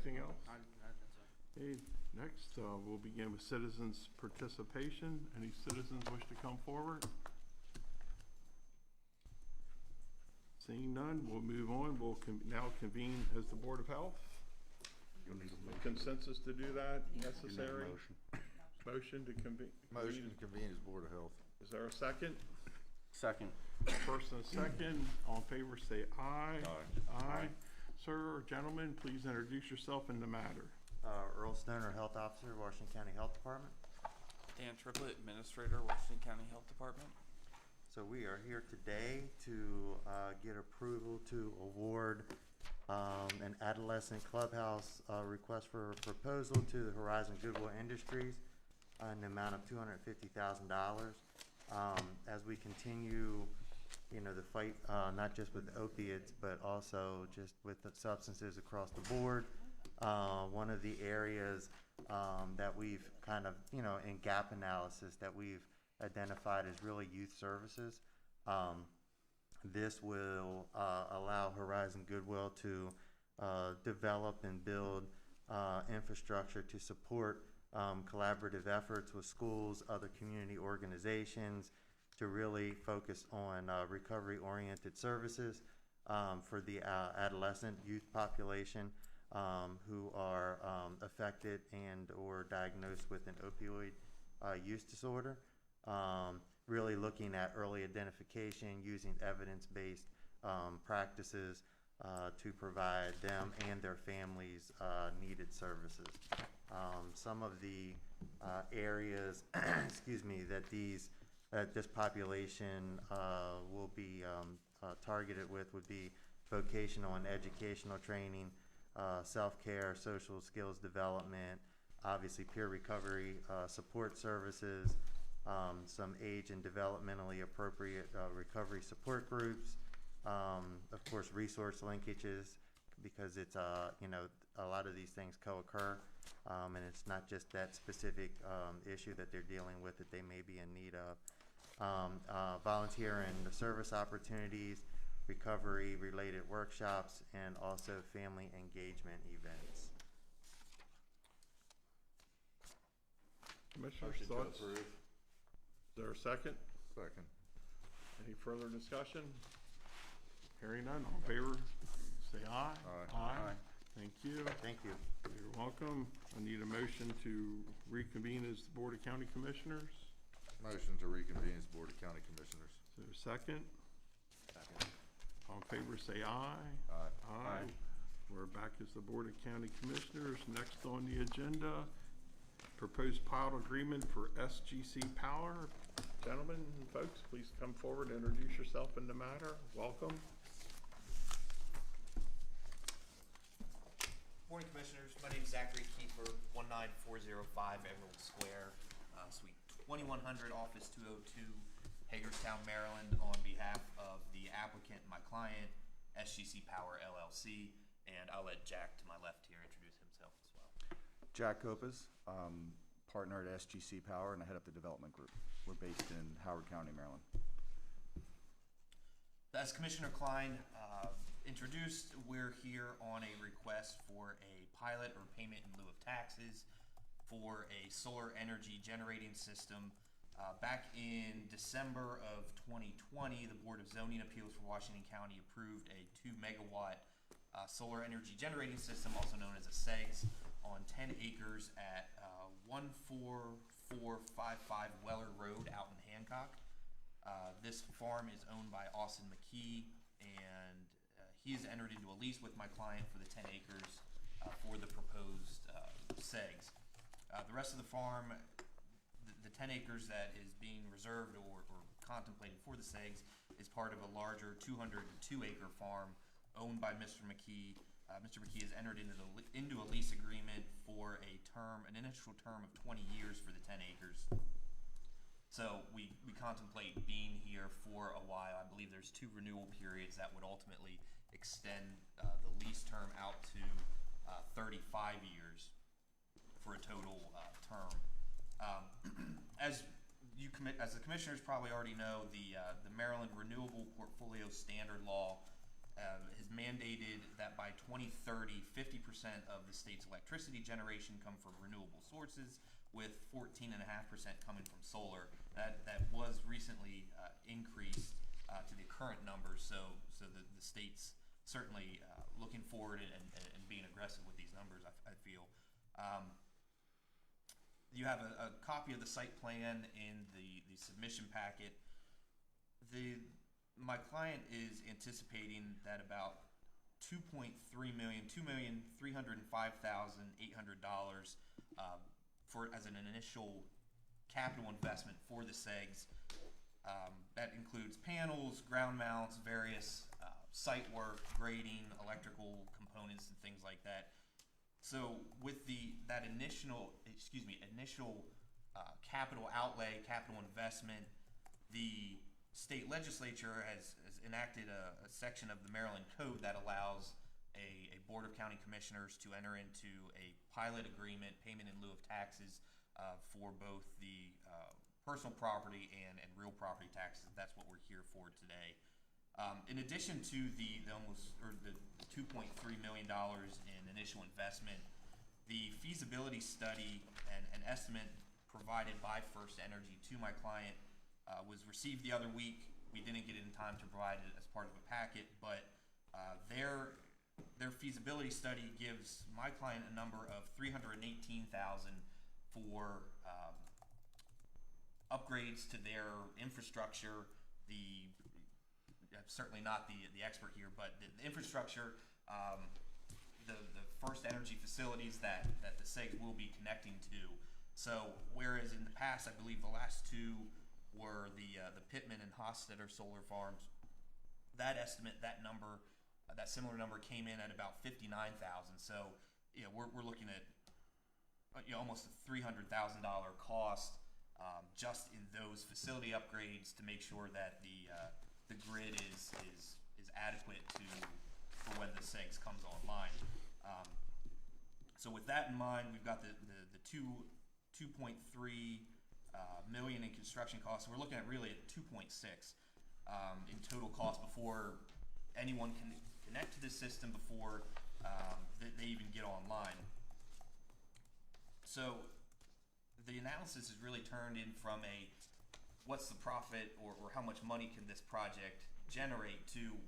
anything else? That's it. Okay, next, we'll begin with citizens' participation. Any citizens wish to come forward? Seeing none, we'll move on. We'll now convene as the Board of Health. Consensus to do that necessary? Motion to convene? Motion to convene as Board of Health. Is there a second? Second. First and a second, all in favor say aye. Aye. Aye. Sir or gentleman, please introduce yourself in the matter. Earl Stoner, Health Officer, Washington County Health Department. Dan Triplett, Administrator, Washington County Health Department. So we are here today to get approval to award an adolescent clubhouse request for proposal to the Horizon Goodwill Industries in the amount of $250,000. As we continue, the fight not just with opiates, but also just with the substances across the board. One of the areas that we've kind of, in gap analysis that we've identified as really youth services. This will allow Horizon Goodwill to develop and build infrastructure to support collaborative efforts with schools, other community organizations, to really focus on recovery-oriented services for the adolescent youth population who are affected and or diagnosed with an opioid use disorder. Really looking at early identification, using evidence-based practices to provide them and their families needed services. Some of the areas, excuse me, that this population will be targeted with would be vocational and educational training, self-care, social skills development, obviously peer recovery support services, some age and developmentally appropriate recovery support groups, of course resource linkages, because it's a lot of these things co-occur, and it's not just that specific issue that they're dealing with that they may be in need of. Volunteer and service opportunities, recovery related workshops, and also family engagement events. Commissioners, thoughts? approve. Is there a second? Second. Any further discussion? Hearing none, all in favor, say aye. Aye. Aye. Thank you. Thank you. You're welcome. I need a motion to reconvene as the Board of County Commissioners. Motion to reconvene as Board of County Commissioners. Is there a second? Second. All in favor, say aye. Aye. Aye. We're back as the Board of County Commissioners. Next on the agenda, proposed pilot agreement for SGC Power. Gentlemen and folks, please come forward, introduce yourself in the matter. Welcome. Morning, Commissioners. My name is Zachary Kiefer, 19405 Emerald Square, Suite 2100, Office 202, Hagerstown, Maryland, on behalf of the applicant, my client, SGC Power LLC, and I'll let Jack to my left here introduce himself as well. Jack Copas, partner at SGC Power, and I head up the development group. We're based in Howard County, Maryland. As Commissioner Klein introduced, we're here on a request for a pilot or payment in lieu of taxes for a solar energy generating system. Back in December of 2020, the Board of Zoning Appeals for Washington County approved a 2 megawatt solar energy generating system, also known as a SEGS, on 10 acres at 14455 Weller Road out in Hancock. This farm is owned by Austin McKee, and he has entered into a lease with my client for the 10 acres for the proposed SEGS. The rest of the farm, the 10 acres that is being reserved or contemplated for the SEGS, is part of a larger 202-acre farm owned by Mr. McKee. Mr. McKee has entered into a lease agreement for an initial term of 20 years for the 10 acres. So we contemplate being here for a while. I believe there's 2 renewal periods that would ultimately extend the lease term out to 35 years for a total term. As the commissioners probably already know, the Maryland Renewable Portfolio Standard Law has mandated that by 2030, 50% of the state's electricity generation come from renewable sources, with 14.5% coming from solar. That was recently increased to the current numbers, so the state's certainly looking forward and being aggressive with these numbers, I feel. You have a copy of the site plan in the submission packet. My client is anticipating that about $2.3 million, $2,305,800 as an initial capital investment for the SEGs. That includes panels, ground mounts, various site work, grading, electrical components, and things like that. So with that initial capital outlay, capital investment, the state legislature has enacted a section of the Maryland Code that allows a Board of County Commissioners to enter into a pilot agreement, payment in lieu of taxes, for both the personal property and real property taxes. That's what we're here for today. In addition to the $2.3 million in initial investment, the feasibility study and estimate provided by First Energy to my client was received the other week. We didn't get it in time to provide it as part of a packet, but their feasibility study gives my client a number of $318,000 for upgrades to their infrastructure. Certainly not the expert here, but the infrastructure, the First Energy facilities that the SEGs will be connecting to. So whereas in the past, I believe the last two were the Pittman and Hofstadter solar farms, that similar number came in at about $59,000. So we're looking at almost a $300,000 cost just in those facility upgrades to make sure that the grid is adequate for when the SEGs comes online. So with that in mind, we've got the 2.3 million in construction costs. We're looking at really at 2.6 in total cost before anyone can connect to the system, before they even get online. So the analysis is really turned in from what's the profit or how much money can this project generate to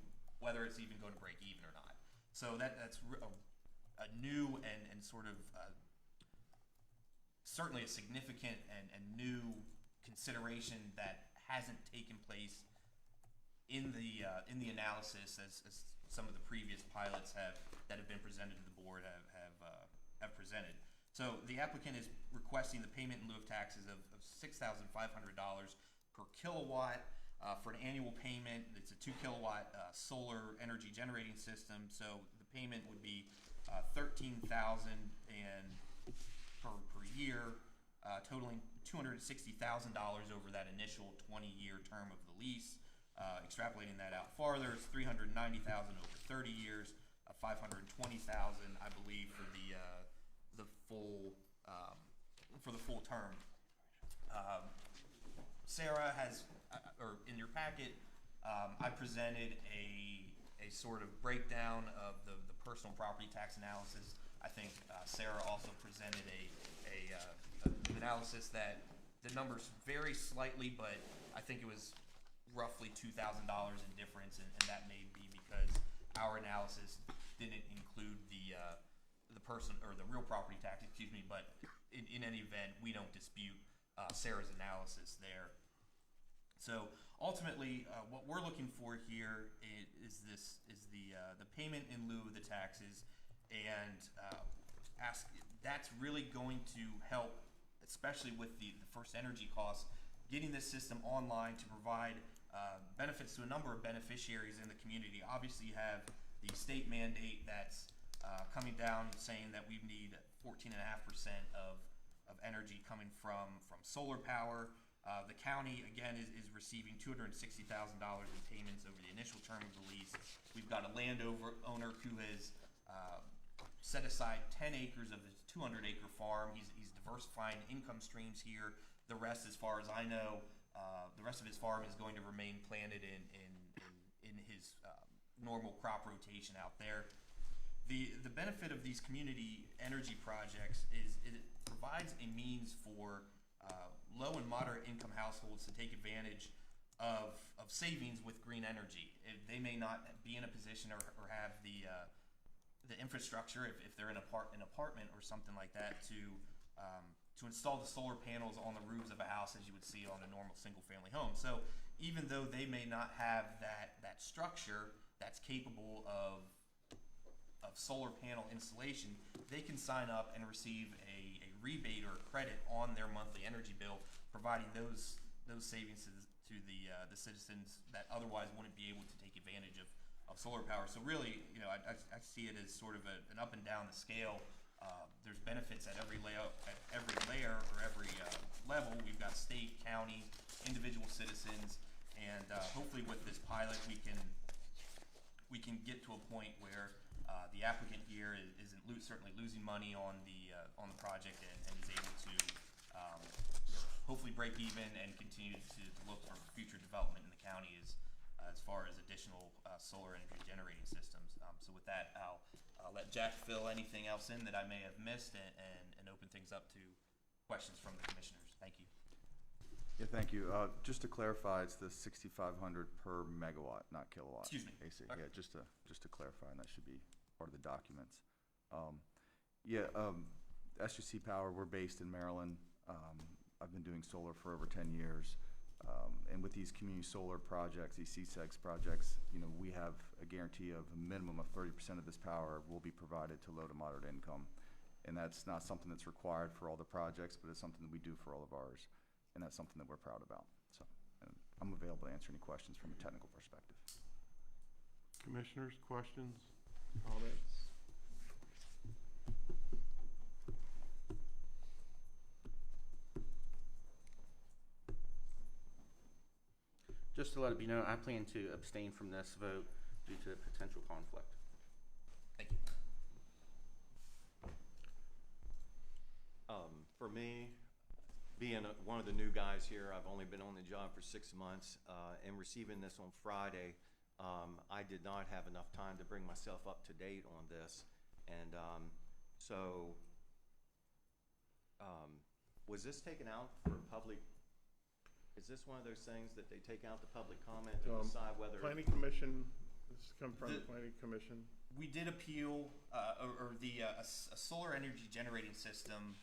whether it's even going to break even or not. So that's a new and sort of certainly a significant and new consideration that hasn't taken place in the analysis as some of the previous pilots that have been presented to the board have presented. So the applicant is requesting the payment in lieu of taxes of $6,500 per kilowatt for an annual payment. It's a 2 kilowatt solar energy generating system. So the payment would be $13,000 per year, totaling $260,000 over that initial 20-year term of the lease. Extrapolating that out farther, it's $390,000 over 30 years, $520,000, I believe, for the full term. Sarah has, or in your packet, I presented a sort of breakdown of the personal property tax analysis. I think Sarah also presented an analysis that the numbers vary slightly, but I think it was roughly $2,000 in difference, and that may be because our analysis didn't include the person or the real property tax, but in any event, we don't dispute Sarah's analysis there. So ultimately, what we're looking for here is the payment in lieu of the taxes, and that's really going to help, especially with the First Energy costs, getting this system online to provide benefits to a number of beneficiaries in the community. Obviously, you have the state mandate that's coming down saying that we need 14.5% of energy coming from solar power. The county, again, is receiving $260,000 in payments over the initial term of the lease. We've got a landowner who has set aside 10 acres of his 200-acre farm. He's diversifying income streams here. The rest, as far as I know, the rest of his farm is going to remain planted in his normal crop rotation out there. The benefit of these community energy projects is it provides a means for low and moderate income households to take advantage of savings with green energy. They may not be in a position or have the infrastructure, if they're in an apartment or something like that, to install the solar panels on the roofs of a house as you would see on a normal single-family home. So even though they may not have that structure that's capable of solar panel installation, they can sign up and receive a rebate or a credit on their monthly energy bill, providing those savings to the citizens that otherwise wouldn't be able to take advantage of solar power. So really, I see it as sort of an up and down the scale. There's benefits at every layer or every level. We've got state, county, individual citizens, and hopefully with this pilot we can get to a point where the applicant here isn't certainly losing money on the project and is able to hopefully break even and continue to look for future development in the county as far as additional solar energy generating systems. So with that, I'll let Jack fill anything else in that I may have missed and open things up to questions from the commissioners. Thank you. Yeah, thank you. Just to clarify, it's the 6,500 per megawatt, not kilowatt. Excuse me. AC. Okay. Yeah, just to clarify, and that should be part of the documents. SGC Power, we're based in Maryland. I've been doing solar for over 10 years. And with these community solar projects, these CSEGS projects, we have a guarantee of a minimum of 30% of this power will be provided to low to moderate income. And that's not something that's required for all the projects, but it's something that we do for all of ours. And that's something that we're proud about. So I'm available to answer any questions from a technical perspective. Commissioners, questions, comments? Just to let it be known, I plan to abstain from this vote due to potential conflict. Thank you. For me, being one of the new guys here, I've only been on the job for 6 months, and receiving this on Friday, I did not have enough time to bring myself up to date on this. And was this taken out for public? Is this one of those things that they take out the public comment to decide whether? Planning Commission, this come from the Planning Commission. We did appeal, a solar energy generating system,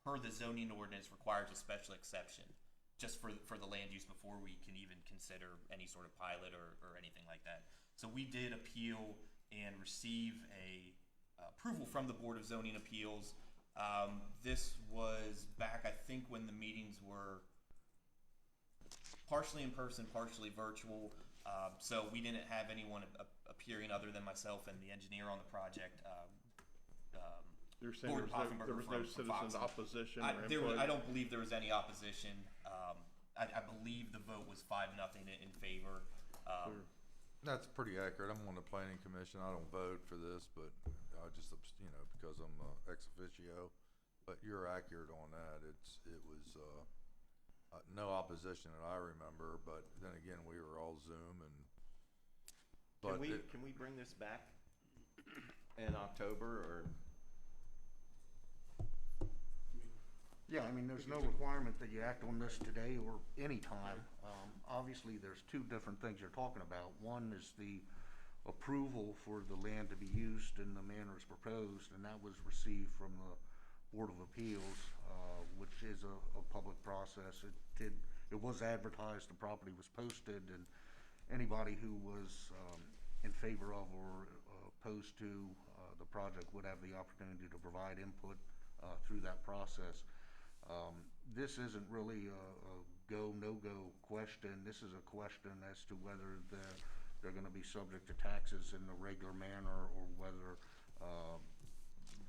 per the zoning ordinance requires a special exception just for the land use before we can even consider any sort of pilot or anything like that. So we did appeal and receive a approval from the Board of Zoning Appeals. This was back, I think, when the meetings were partially in person, partially virtual. So we didn't have anyone appearing other than myself and the engineer on the project. You're saying there was no citizen opposition or input? I don't believe there was any opposition. I believe the vote was 5-0 in favor. That's pretty accurate. I'm on the planning commission. I don't vote for this, but I just, because I'm ex officio. But you're accurate on that. It was no opposition that I remember, but then again, we were all Zoom and. Can we bring this back in October or? Yeah, there's no requirement that you act on this today or any time. Obviously, there's two different things you're talking about. One is the approval for the land to be used in the manner as proposed, and that was received from the Board of Appeals, which is a public process. It was advertised, the property was posted, and anybody who was in favor of or opposed to the project would have the opportunity to provide input through that process. This isn't really a go, no-go question. This is a question as to whether they're going to be subject to taxes in the regular manner or whether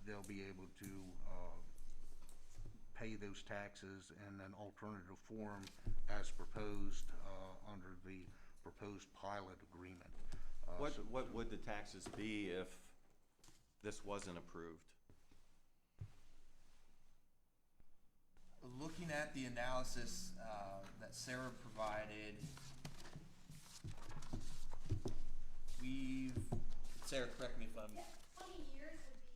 they'll be able to pay those taxes in an alternative form as proposed under the proposed pilot agreement. What would the taxes be if this wasn't approved? Looking at the analysis that Sarah provided, we Sarah, correct me if I'm. 20 years would be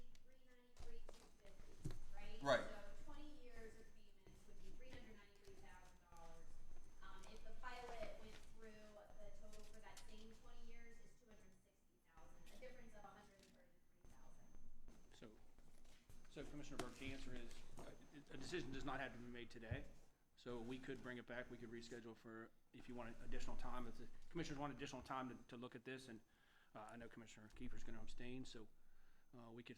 393,250, right? Right. So 20 years of payments would be $393,000. If the pilot went through, the total for that same 20 years is $260,000, a difference of $133,000. So Commissioner Burke, the answer is, a decision does not have to be made today. So we could bring it back, we could reschedule for, if you want additional time, if the commissioners want additional time to look at this, and I know Commissioner Kiefer's gonna abstain, so we could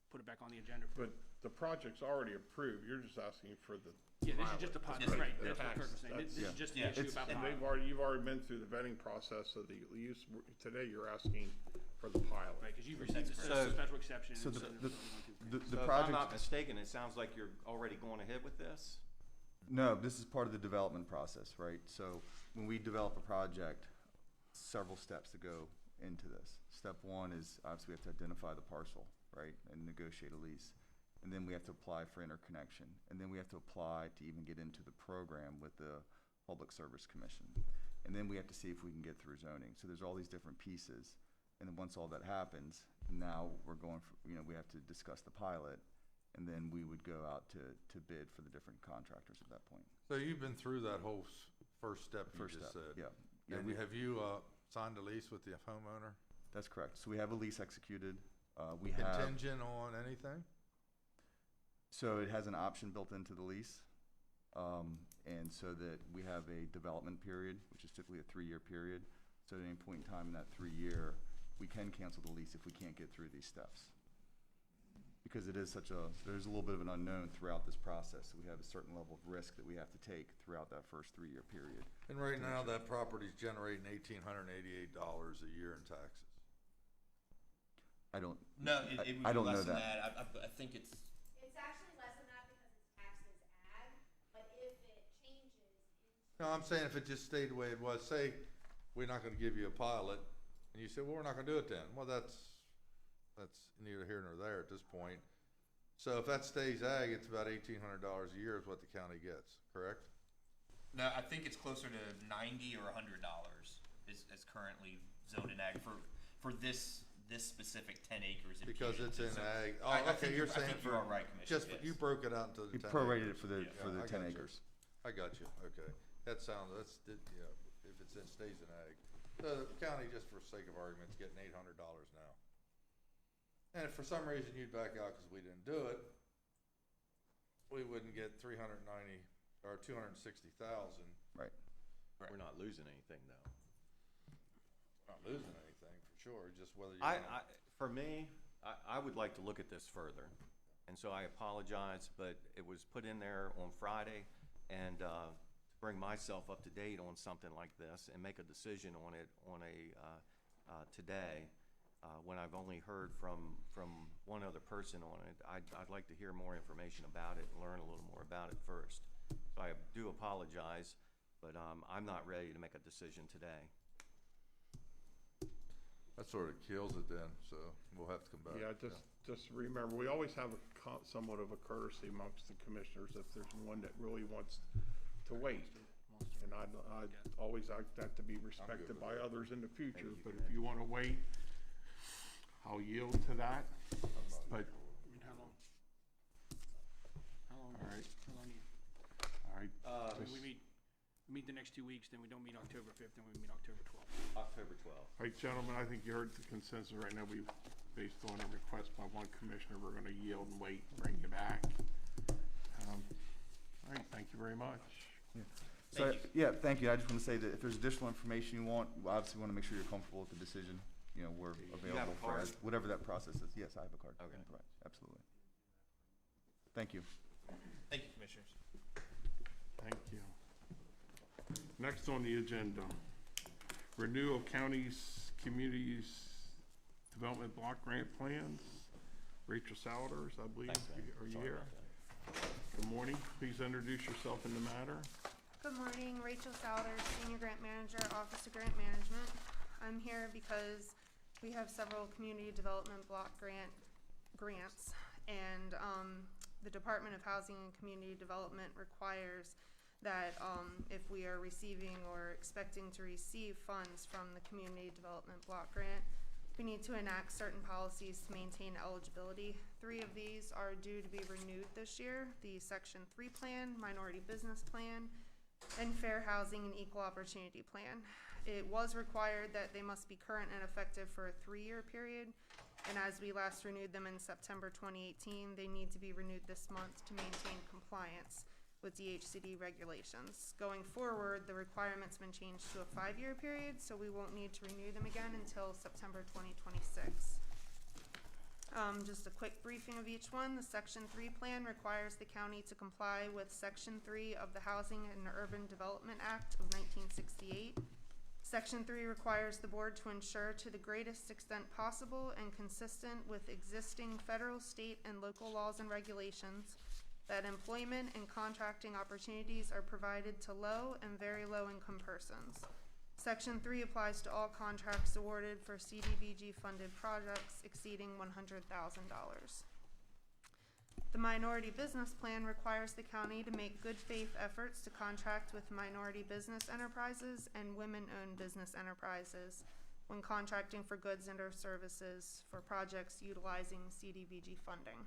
put it back on the agenda for. But the project's already approved, you're just asking for the. Yeah, this is just a pilot, right, that's what Kirk was saying, That's- this is just the yeah. issue It's, about the and pilot. you've already been through the vetting process of the use, today you're asking for the pilot. Right, because you've received the So- special exception. So and the So if I'm project. not mistaken, it sounds like you're already going ahead with this? No, this is part of the development process, right? So when we develop a project, several steps to go into this. Step one is obviously we have to identify the parcel, right, and negotiate a lease. And then we have to apply for interconnection. And then we have to apply to even get into the program with the Public Service Commission. And then we have to see if we can get through zoning. So there's all these different pieces. And then once all that happens, now we're going for, we have to discuss the pilot. And then we would go out to bid for the different contractors at that point. So you've been through that whole first step you First just step, said? yeah. And have you signed a lease with the homeowner? That's correct. So we have a lease executed. We have, Contingent on anything? so it has an option built into the lease. And so that we have a development period, which is typically a 3-year period. So at any point in time in that 3-year, we can cancel the lease if we can't get through these steps. Because it is there's a little bit of an unknown throughout this process. So we have a certain level of risk that we have to take throughout that first 3-year period. And right now, that property's generating $1,888 a year in taxes. I don't. No, it would be I don't know less than that. that. I think it's. It's actually less than that because it's taxed as ag, but if it changes. No, I'm saying if it just stayed the way it was, say, we're not gonna give you a pilot, and you say, well, we're not gonna do it then. Well, that's neither here nor there at this point. So if that stays ag, it's about $1,800 a year is what the county gets, correct? No, I think it's closer to $90 or $100 is currently zoned in ag for this specific 10 acres. Because it's in So ag. I Oh, okay, think you're I saying think for, you are right, Commissioner. just, yes. you broke it out into the We 10 prorated it acres. for the, Yeah, for the I 10 got you. acres. I got you, okay. That sounds, if it's in, stays in ag. The county, just for sake of argument, is getting $800 now. And if for some reason you'd back out because we didn't do it, we wouldn't get 390 or 260,000. Right. We're not losing anything, though. Not losing anything for sure, just whether you. For me, I would like to look at this further. And so I apologize, but it was put in there on Friday, and to bring myself up to date on something like this and make a decision on it today, when I've only heard from one other person on it, I'd like to hear more information about it and learn a little more about it first. So I do apologize, but I'm not ready to make a decision today. That sort of kills it then, so we'll have to come back. Yeah, just remember, we always have somewhat of a courtesy amongst the commissioners if there's one that really wants to wait. And I'd always like that to be respected by others in the future, but if you wanna wait, I'll yield to that, but, How long? all right, How long you? all right. We meet the next 2 weeks, then we don't meet October 5th, then we meet October 12th. October 12th. All right, gentlemen, I think you heard the consensus right now. Based on a request by one commissioner, we're gonna yield and wait, and bring you back. All right, thank you very much. So, yeah, thank you. I just want to say that if there's additional information you want, we obviously want to make sure you're comfortable with the decision. We're available for card? whatever that process is. Yes, I have a card. Okay. Right, absolutely. Thank you. Thank you, Commissioners. Thank you. Next on the agenda, renewal of county's communities development block grant plans. Rachel Saunders, I believe, Thanks, man. are you Sorry here? about that. Good morning. Please introduce yourself in the matter. Good morning, Rachel Souders, Senior Grant Manager, Office of Grant Management. I'm here because we have several community development block grants, and the Department of Housing and Community Development requires that if we are receiving or expecting to receive funds from the community development block grant, We need to enact certain policies to maintain eligibility. 3 of these are due to be renewed this year: the Section 3 Plan, Minority Business Plan, and Fair Housing and Equal Opportunity Plan. It was required that they must be current and effective for a 3-year period, and as we last renewed them in September 2018, they need to be renewed this month to maintain compliance with DHCD regulations. Going forward, the requirement's been changed to a 5-year period, so we won't need to renew them again until September 2026. Just a quick briefing of each one. The Section 3 Plan requires the county to comply with Section 3 of the Housing and Urban Development Act of 1968. Section 3 requires the board to ensure to the greatest extent possible and consistent with existing federal, state, and local laws and regulations that employment and contracting opportunities are provided to low and very low-income persons. Section 3 applies to all contracts awarded for CDBG-funded projects exceeding $100,000. The Minority Business Plan requires the county to make good faith efforts to contract with minority business enterprises and women-owned business enterprises when contracting for goods and or services for projects utilizing CDBG funding.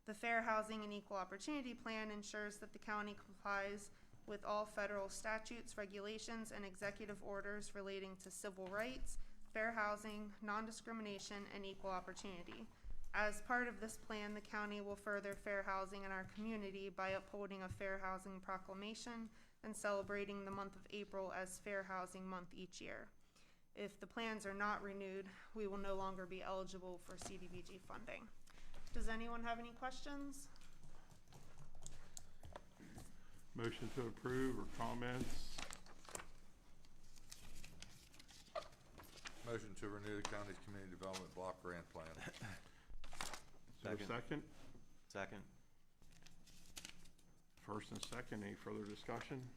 The Fair Housing and Equal Opportunity Plan ensures that the county complies with all federal statutes, regulations, and executive orders relating to civil rights, fair housing, non-discrimination, and equal opportunity. As part of this plan, the county will further fair housing in our community by upholding a Fair Housing Proclamation and celebrating the month of April as Fair Housing Month each year. If the plans are not renewed, we will no longer be eligible for CDBG funding. Does anyone have any questions? Motion to approve or comments? Motion to renew the county's community development block grant plan. Is there a second? Second. First and second, any further discussion?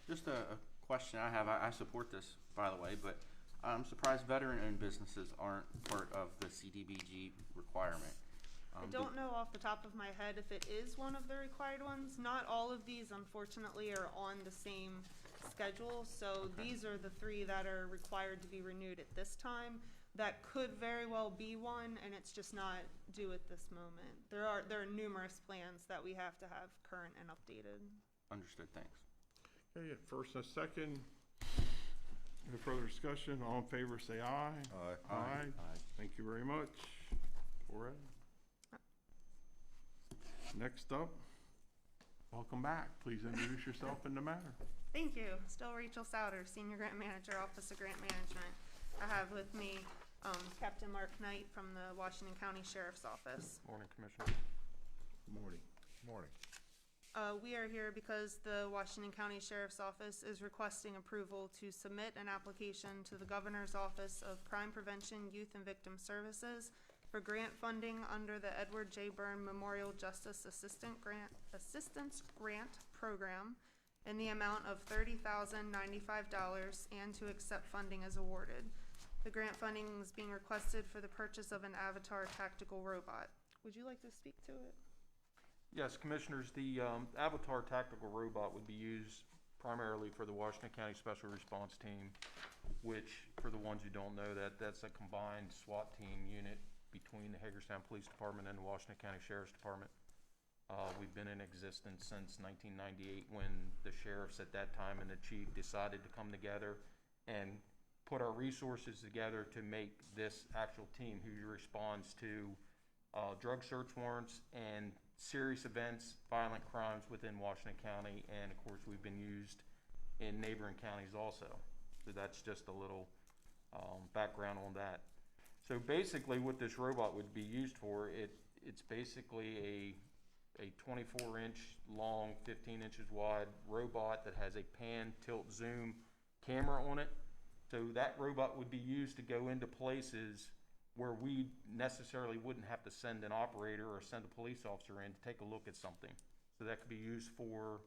Just a question I have, I support this, by the way, but I'm surprised veteran-owned businesses aren't part of the CDBG requirement. I don't know off the top of my head if it is one of the required ones. Not all of these, unfortunately, are on the same schedule, so these are the 3 that are required to be renewed at this time. That could very well be one, and it's just not due at this moment. There are numerous plans that we have to have current and updated. Understood, thanks. Okay, first and second. No further discussion. All in favor, say aye. Aye. Aye. Thank you very much. 4A. Next up, welcome back. Please introduce yourself and the matter. Thank you. Still Rachel Souter, Senior Grant Manager, Office of Grant Management. I have with me Captain Mark Knight from the Washington County Sheriff's Office. Morning, Commissioner. Morning. Morning. We are here because the Washington County Sheriff's Office is requesting approval to submit an application to the Governor's Office of Crime Prevention, Youth and Victim Services for grant funding under the Edward J. Byrne Memorial Justice Assistance Grant Program in the amount of $30,095 and to accept funding as awarded. The grant funding is being requested for the purchase of an Avatar tactical robot. Would you like to speak to it? Yes, Commissioners, the Avatar tactical robot would be used primarily for the Washington County Special Response Team, which, for the ones who don't know, that's a combined SWAT team unit between the Hagerstown Police Department and the Washington County Sheriff's Department. We've been in existence since 1998 when the sheriffs at that time and the chief decided to come together and put our resources together to make this actual team who responds to drug search warrants and serious events, violent crimes within Washington County, and of course we've been used in neighboring counties also. So that's just a little background on that. So basically what this robot would be used for, it's basically a 24-inch long, 15 inches wide robot that has a pan, tilt, zoom camera on it. So that robot would be used to go into places where we necessarily wouldn't have to send an operator or send a police officer in to take a look at something. So that could be used for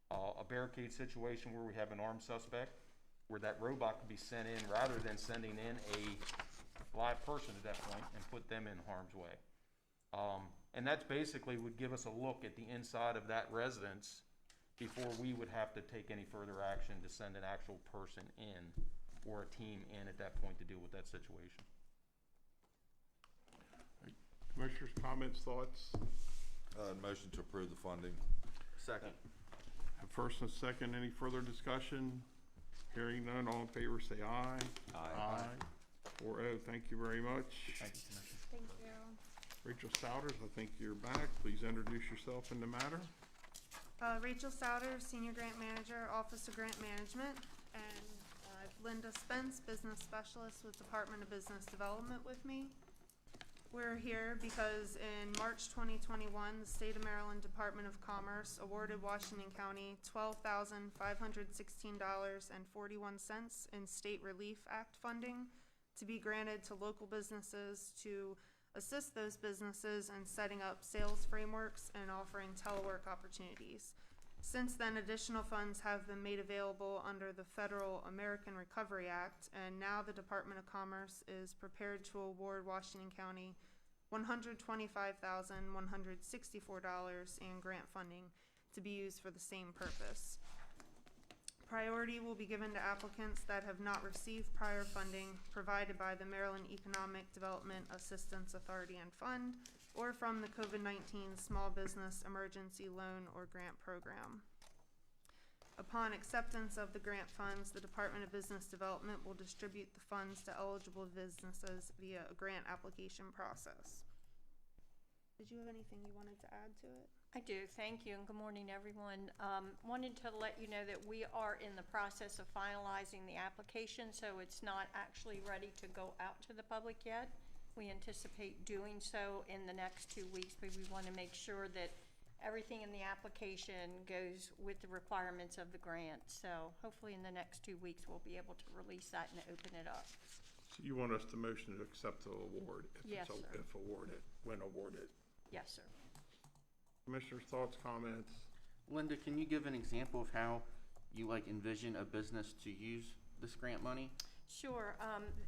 a barricade situation where we have an armed suspect, where that robot could be sent in rather than sending in a live person at that point and put them in harm's way. And that's basically would give us a look at the inside of that residence before we would have to take any further action to send an actual person in. or a team in at that point to deal with that situation. Commissioners, comments, thoughts? Motion to approve the funding. Second. Have first and second, any further discussion? Hearing none, all in favor say aye. Aye. 4-0, thank you very much. Thank you, Commissioner. Thank you. Rachel Souders, I think you're back. Please introduce yourself in the matter. Rachel Souders, Senior Grant Manager, Office of Grant Management, and Linda Spence, Business Specialist with Department of Business Development with me. We're here because in March 2021, the State of Maryland Department of Commerce awarded Washington County $12,516.41 in State Relief Act funding to be granted to local businesses to assist those businesses in setting up sales frameworks and offering telework opportunities. Since then, additional funds have been made available under the Federal American Recovery Act, and now the Department of Commerce is prepared to award Washington County $125,164 in grant funding to be used for the same purpose. Priority will be given to applicants that have not received prior funding provided by the Maryland Economic Development Assistance Authority and Fund, or from the COVID-19 Small Business Emergency Loan or Grant Program. Upon acceptance of the grant funds, the Department of Business Development will distribute the funds to eligible businesses via a grant application process. Did you have anything you wanted to add to it? I do, thank you, and good morning, everyone. Wanted to let you know that we are in the process of finalizing the application, so it's not actually ready to go out to the public yet. We anticipate doing so in the next 2 weeks, but we want to make sure that everything in the application goes with the requirements of the grant. So hopefully in the next 2 weeks, we'll be able to release that and open it up. So you want us to motion to accept the award? Yes, sir. If awarded, when awarded. Yes, sir. Commissioners, thoughts, comments? Linda, can you give an example of how you envision a business to use this grant money? Sure.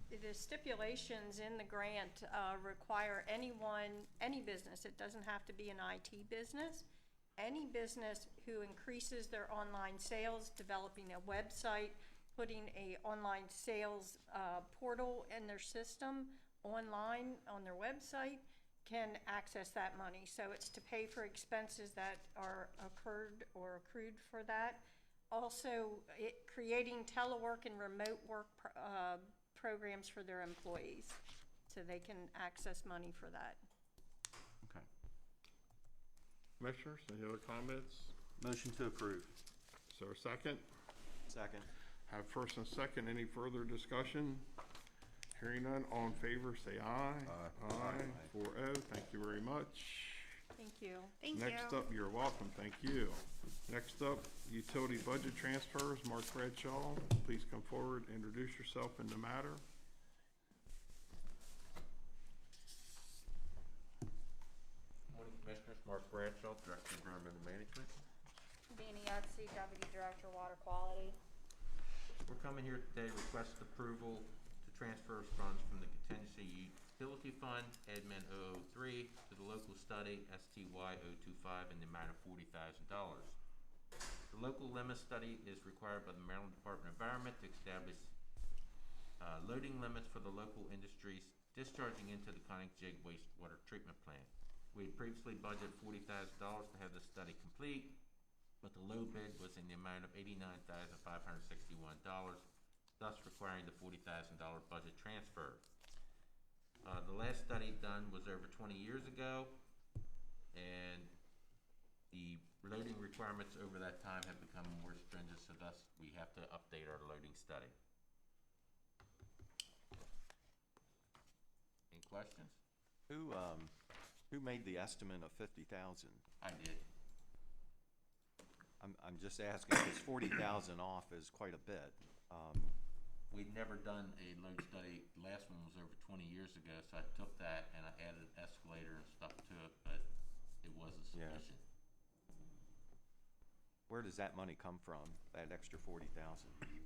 The stipulations in the grant require any business, it doesn't have to be an IT business, any business who increases their online sales, developing a website, putting a online sales portal in their system online on their website, can access that money. So it's to pay for expenses that are occurred or accrued for that. Also, creating telework and remote work programs for their employees, so they can access money for that. Okay. Commissioners, any other comments? Motion to approve. Is there a second? Second. Have first and second, any further discussion? Hearing none, all in favor say aye. Aye. 4-0, thank you very much. Thank you. Next up, you're welcome, thank you. Next up, utility budget transfers, Mark Bradshaw, please come forward, introduce yourself in the matter. Morning, Commissioners. Mark Bradshaw, Director of Environmental Management. Danny Utsey, Deputy Director, Water Quality. We're coming here today to request approval to transfer funds from the Contingency Utility Fund, Admin 003, to the local study, STY 025, in the amount of $40,000. The local limit study is required by the Maryland Department of Environment to establish loading limits for the local industries discharging into the Connick-Jig wastewater treatment plant. We had previously budgeted $40,000 to have the study complete, but the low bid was in the amount of $89,561, thus requiring the $40,000 budget transfer. The last study done was over 20 years ago, and the loading requirements over that time have become more stringent, so thus we have to update our loading study. Any questions? Who made the estimate of 50,000? I did. I'm just asking, because 40,000 off is quite a bit. We'd never done a load study. The last one was over 20 years ago, so I took that and I added an escalator and stuff to it, but it wasn't sufficient. Where does that money come from, that extra 40,000?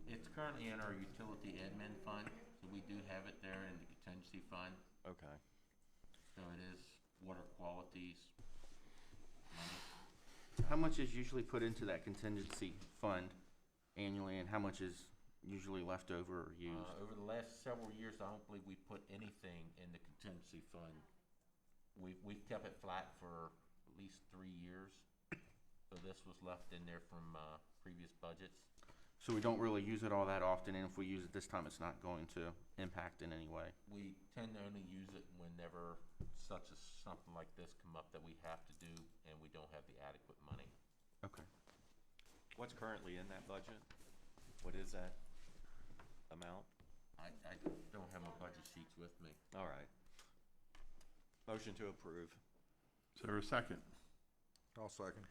It's currently in our utility admin fund, so we do have it there in the contingency fund. Okay. So it is water qualities money. How much is usually put into that contingency fund annually, and how much is usually left over or used? Over the last several years, I don't believe we put anything in the contingency fund. We've kept it flat for at least 3 years. So this was left in there from previous budgets. So we don't really use it all that often, and if we use it this time, it's not going to impact in any way? We tend to only use it whenever something like this come up that we have to do and we don't have the adequate money. Okay. What's currently in that budget? What is that amount? I don't have my budget sheets with me. All right. Motion to approve. Is there a second? I'll second.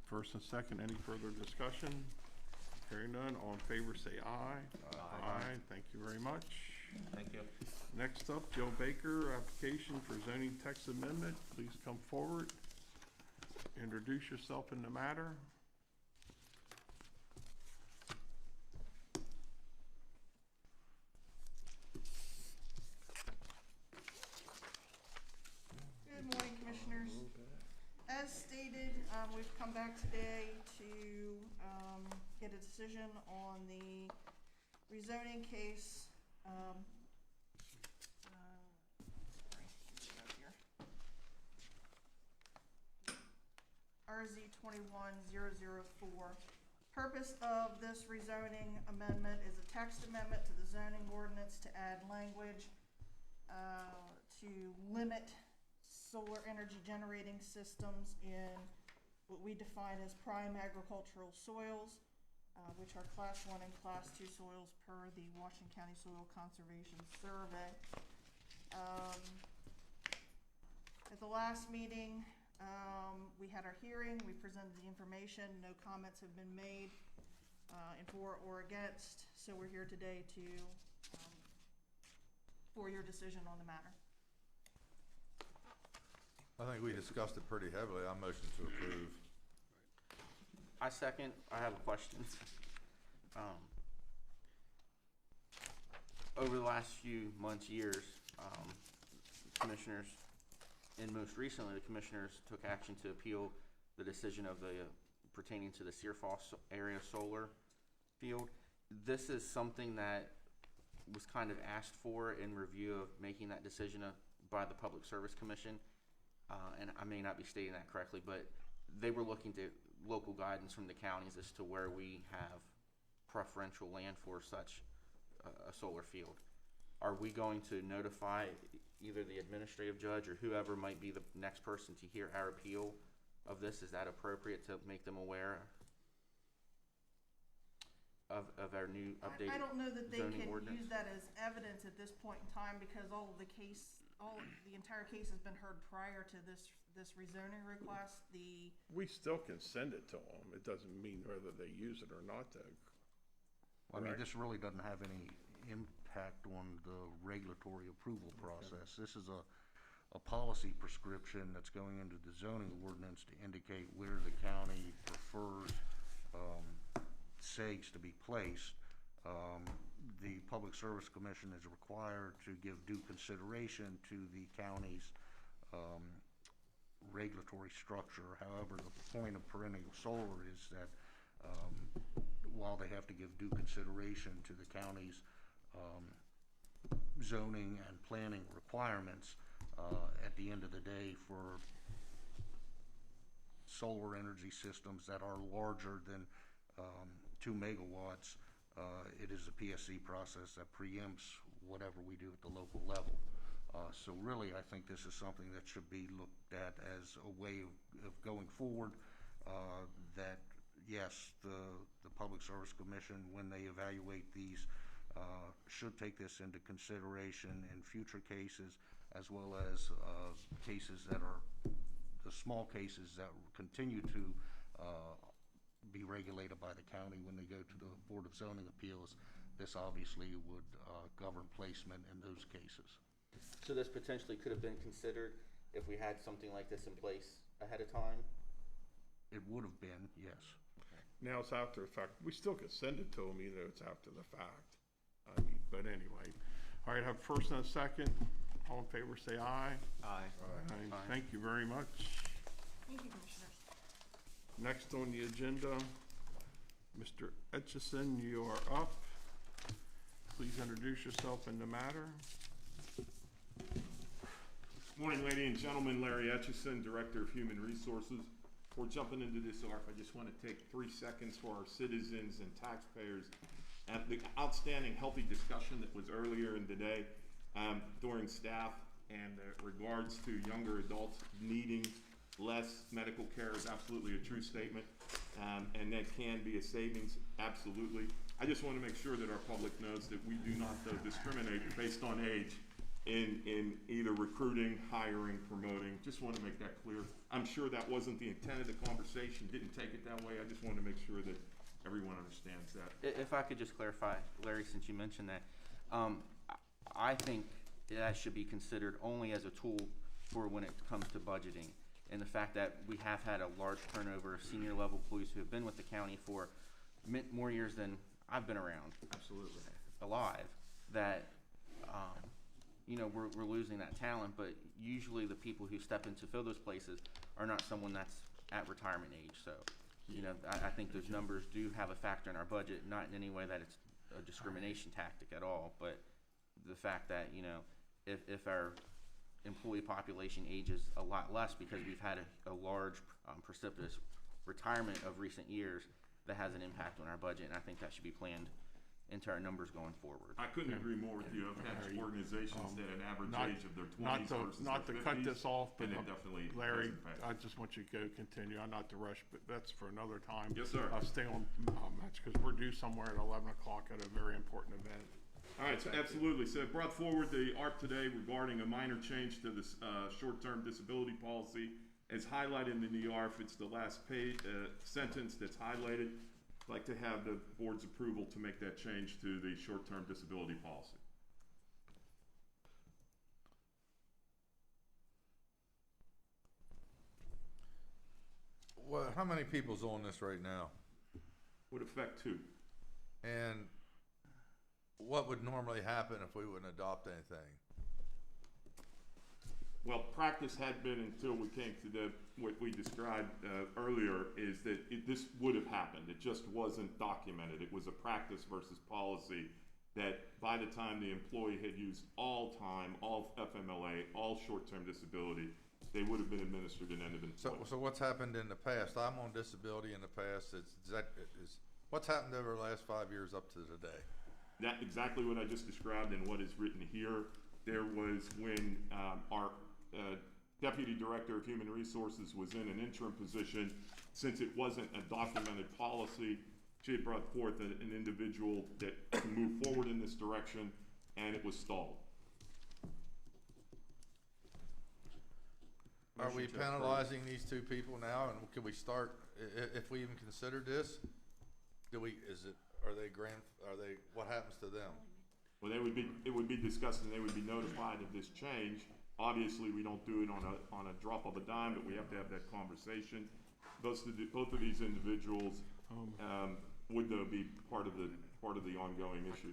First and second, any further discussion? Hearing none, all in favor say aye. Aye. Thank you very much. Thank you. Next up, Joe Baker, application for zoning text amendment. Please come forward. Introduce yourself in the matter. Good morning, Commissioners. As stated, we've come back today to get a decision on the rezoning case. RZ 21004. Purpose of this rezoning amendment is a text amendment to the zoning ordinance to add language to limit solar energy generating systems in what we define as prime agricultural soils, which are Class 1 and Class 2 soils per the Washington County Soil Conservation Survey. At the last meeting, we had our hearing, we presented the information, no comments have been made in for or against, so we're here today to for your decision on the matter. I think we discussed it pretty heavily. I motion to approve. I second. I have a question. Over the last few months, years, commissioners, and most recently, the commissioners took action to appeal the decision of the pertaining to the Searfoss area solar field. This is something that was kind of asked for in review of making that decision by the Public Service Commission. And I may not be stating that correctly, but they were looking to local guidance from the counties as to where we have preferential land for such a solar field. Are we going to notify either the administrative judge or whoever might be the next person to hear our appeal of this? Is that appropriate to make them aware of our new updated zoning ordinance? I don't know that they can use that as evidence at this point in time because the entire case has been heard prior to this rezoning request. We still can send it to them. It doesn't mean whether they use it or not, though. I mean, this really doesn't have any impact on the regulatory approval process. This is a policy prescription that's going into the zoning ordinance to indicate where the county prefers SEGs to be placed. The Public Service Commission is required to give due consideration to the county's regulatory structure. However, the point of perennial solar is that while they have to give due consideration to the county's zoning and planning requirements, at the end of the day, for solar energy systems that are larger than 2 megawatts, it is a PSC process that preempts whatever we do at the local level. So really, I think this is something that should be looked at as a way of going forward, that yes, the Public Service Commission, when they evaluate these, should take this into consideration in future cases, as well as cases that are the small cases that continue to be regulated by the county when they go to the Board of Zoning Appeals. This obviously would govern placement in those cases. So this potentially could have been considered if we had something like this in place ahead of time? It would have been, yes. Now it's after the fact. We still could send it to them even though it's after the fact. I mean, but anyway. All right, have first and a second. All in favor say aye. Aye. Aye. Thank you very much. Thank you, Commissioners. Next on the agenda, Mr. Etchison, you are up. please introduce yourself and the matter. Morning, ladies and gentlemen. Larry Etchison, Director of Human Resources. Before jumping into this ARP, I just want to take 3 seconds for our citizens and taxpayers and the outstanding healthy discussion that was earlier in the day during staff and regards to younger adults needing less medical care is absolutely a true statement, and that can be a savings, absolutely. I just want to make sure that our public knows that we do not discriminate based on age in either recruiting, hiring, promoting. Just want to make that clear. I'm sure that wasn't the intent of the conversation, didn't take it that way. I just want to make sure that everyone understands that. If I could just clarify, Larry, since you mentioned that, I think that should be considered only as a tool for when it comes to budgeting. And the fact that we have had a large turnover of senior level employees who have been with the county for more years than I've been around. Absolutely. Alive, that, you know, we're losing that talent, but usually the people who step in to fill those places are not someone that's at retirement age. So, you know, I think those numbers do have a factor in our budget, not in any way that it's a discrimination tactic at all, but the fact that, you know, if our employee population ages a lot less because we've had a large precipitous retirement of recent years, that has an impact on our budget, and I think that should be planned into our numbers going forward. I couldn't agree more with you. I've had organizations that an average age of their 20s versus Not to their cut 50s, this off, but and it definitely Larry, has impact. I just want you to go continue. I'm not to rush, but that's for another time. Yes, sir. I'll stay on, that's because we're due somewhere at 11 o'clock at a very important event. All right, so absolutely. So I brought forward the ARP today regarding a minor change to this short-term disability policy. As highlighted in the ARP, it's the last page, sentence that's highlighted. I'd like to have the board's approval to make that change to the short-term disability policy. Well, how many people's on this right now? Would affect 2. And what would normally happen if we wouldn't adopt anything? Well, practice had been until we came to what we described earlier, is that this would have happened. It just wasn't documented. It was a practice versus policy that by the time the employee had used all time, all FMLA, all short-term disability, they would have been administered an end of employment. So what's happened in the past? I'm on disability in the past. What's happened over the last 5 years up to today? That's exactly what I just described and what is written here. There was when our Deputy Director of Human Resources was in an interim position. Since it wasn't a documented policy, she had brought forth an individual that to move forward in this direction, and it was stalled. Are we penalizing these 2 people now, and can we start, if we even consider this, what happens to them? Well, it would be discussed and they would be notified of this change. Obviously, we don't do it on a drop of a dime, but we have to have that conversation. Both of these individuals would though be part of the ongoing issue.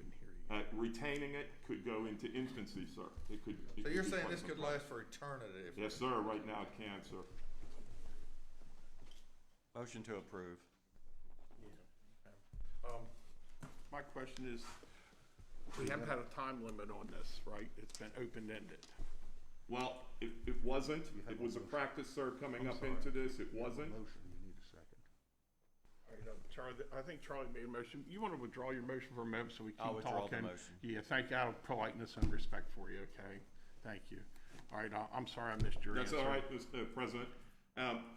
Retaining it could go into infancy, sir. So you're saying this could last for eternity? Yes, sir. Right now it can, sir. Motion to approve. My question is, we haven't had a time limit on this, right? It's been open-ended. Well, it wasn't. It was a practice, sir, coming up into this. It wasn't. You need a second. Charlie, I think Charlie made a motion. You want to withdraw your motion for a moment so we keep I'll talking? withdraw the motion. Yeah, thank you, out of politeness and respect for you, okay? Thank you. All right, I'm sorry I missed your That's answer. all right, Mr. President.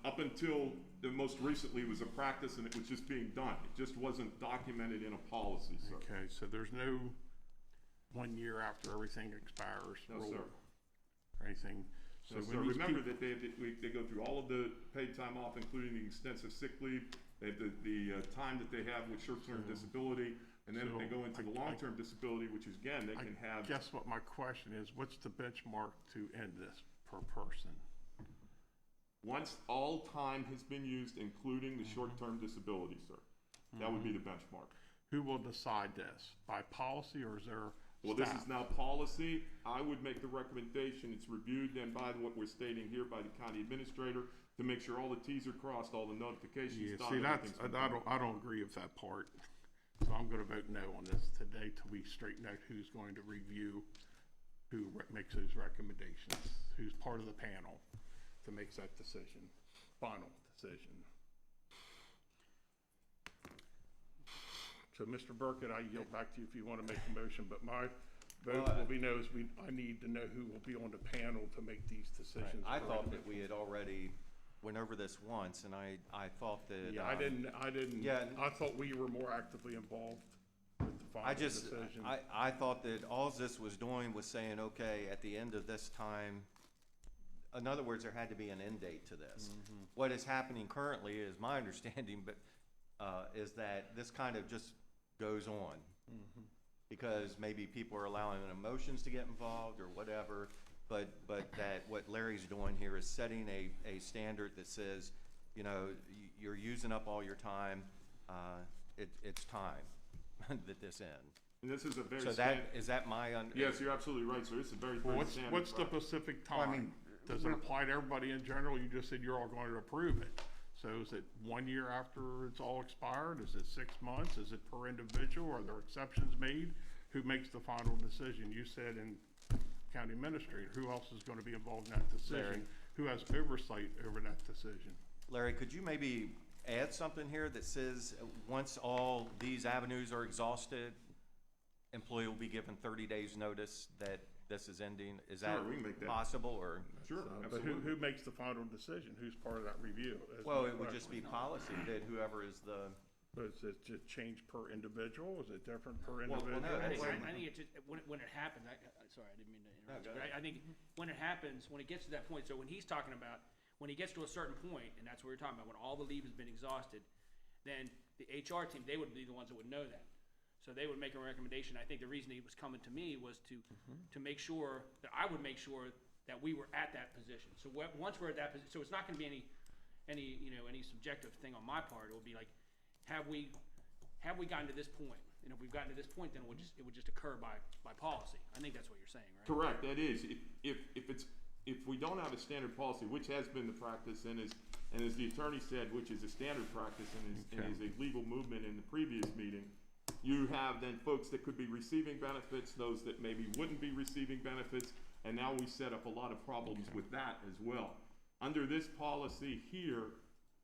Up until the most recently was a practice and it was just being done. It just wasn't documented in a policy, sir. Okay, so there's no 1 year after everything expires No, rule sir. or anything. So, we sir, need to remember keep- that they go through all of the paid time off, including the extensive sick leave, they have the time that they have with short-term disability, and then if they go into the long-term disability, which is, again, they can have. Guess what my question is, what's the benchmark to end this per person? Once all time has been used, including the short-term disability, sir, that would be the benchmark. Who will decide this? By policy, or is there Well, this staff? is now policy. I would make the recommendation, it's reviewed then by what we're stating here by the county administrator to make sure all the Ts are crossed, all the notifications Yeah, done. see, everything's been done. I don't agree with that part. So I'm gonna vote no on this today till we straighten out who's going to review, who makes those recommendations, who's part of the panel to make that decision, final decision. So, Mr. Burkett, I yield back to you if you want to make a motion, but my vote will be no, I need to know who will be on the panel to make these decisions. I thought that we had already went over this once, and I thought that. Yeah, I didn't, Yeah. I thought we were more actively involved with the final decision. I thought that all this was doing was saying, okay, at the end of this time, in other words, there had to be an end date to this. What is happening currently is my understanding, but, is that this kind of just goes on. Because maybe people are allowing emotions to get involved or whatever, but that what Larry's doing here is setting a standard that says, you know, you're using up all your time, it's time that this end. And this is a very. So is that my Yes, you're absolutely right, sir. It's a very, very standard. What's the specific time? Well, I mean, Does it apply to everybody in general? You just said you're all going to approve it. So is it 1 year after it's all expired? Is it 6 months? Is it per individual? Are there exceptions made? Who makes the final decision? You said in county administrator. Who else is going to be involved in that decision? Larry. Who has oversight over that decision? Larry, could you maybe add something here that says, once all these avenues are exhausted, employee will be given 30 days notice that this is ending? Is that Sure, we can make that. possible, or? Sure, But absolutely. who makes the final decision? Who's part of that review? Is Well, my it would just be question. policy that whoever is the, But is it just change per individual? Is it different per Well, individual? no, I that's- think it just, when it happens, sorry, I didn't mean to interrupt you, go but ahead. I think when it happens, when it gets to that point, so when he's talking about, when he gets to a certain point, and that's what we're talking about, when all the leave has been exhausted, then the HR team, they would be the ones that would know that. So they would make a recommendation. I think the reason he was coming to me was to make sure, that I would make sure that we were at that position. So once we're at that position, so it's not gonna be any subjective thing on my part. It will be like, have we gotten to this point? And if we've gotten to this point, then it would just occur by policy. I think that's what you're saying, right? Correct, that is. If we don't have a standard policy, which has been the practice and as the attorney said, which is a standard practice and is a legal movement in the previous meeting, you have then folks that could be receiving benefits, those that maybe wouldn't be receiving benefits, and now we set up a lot of problems with that as well. Under this policy here,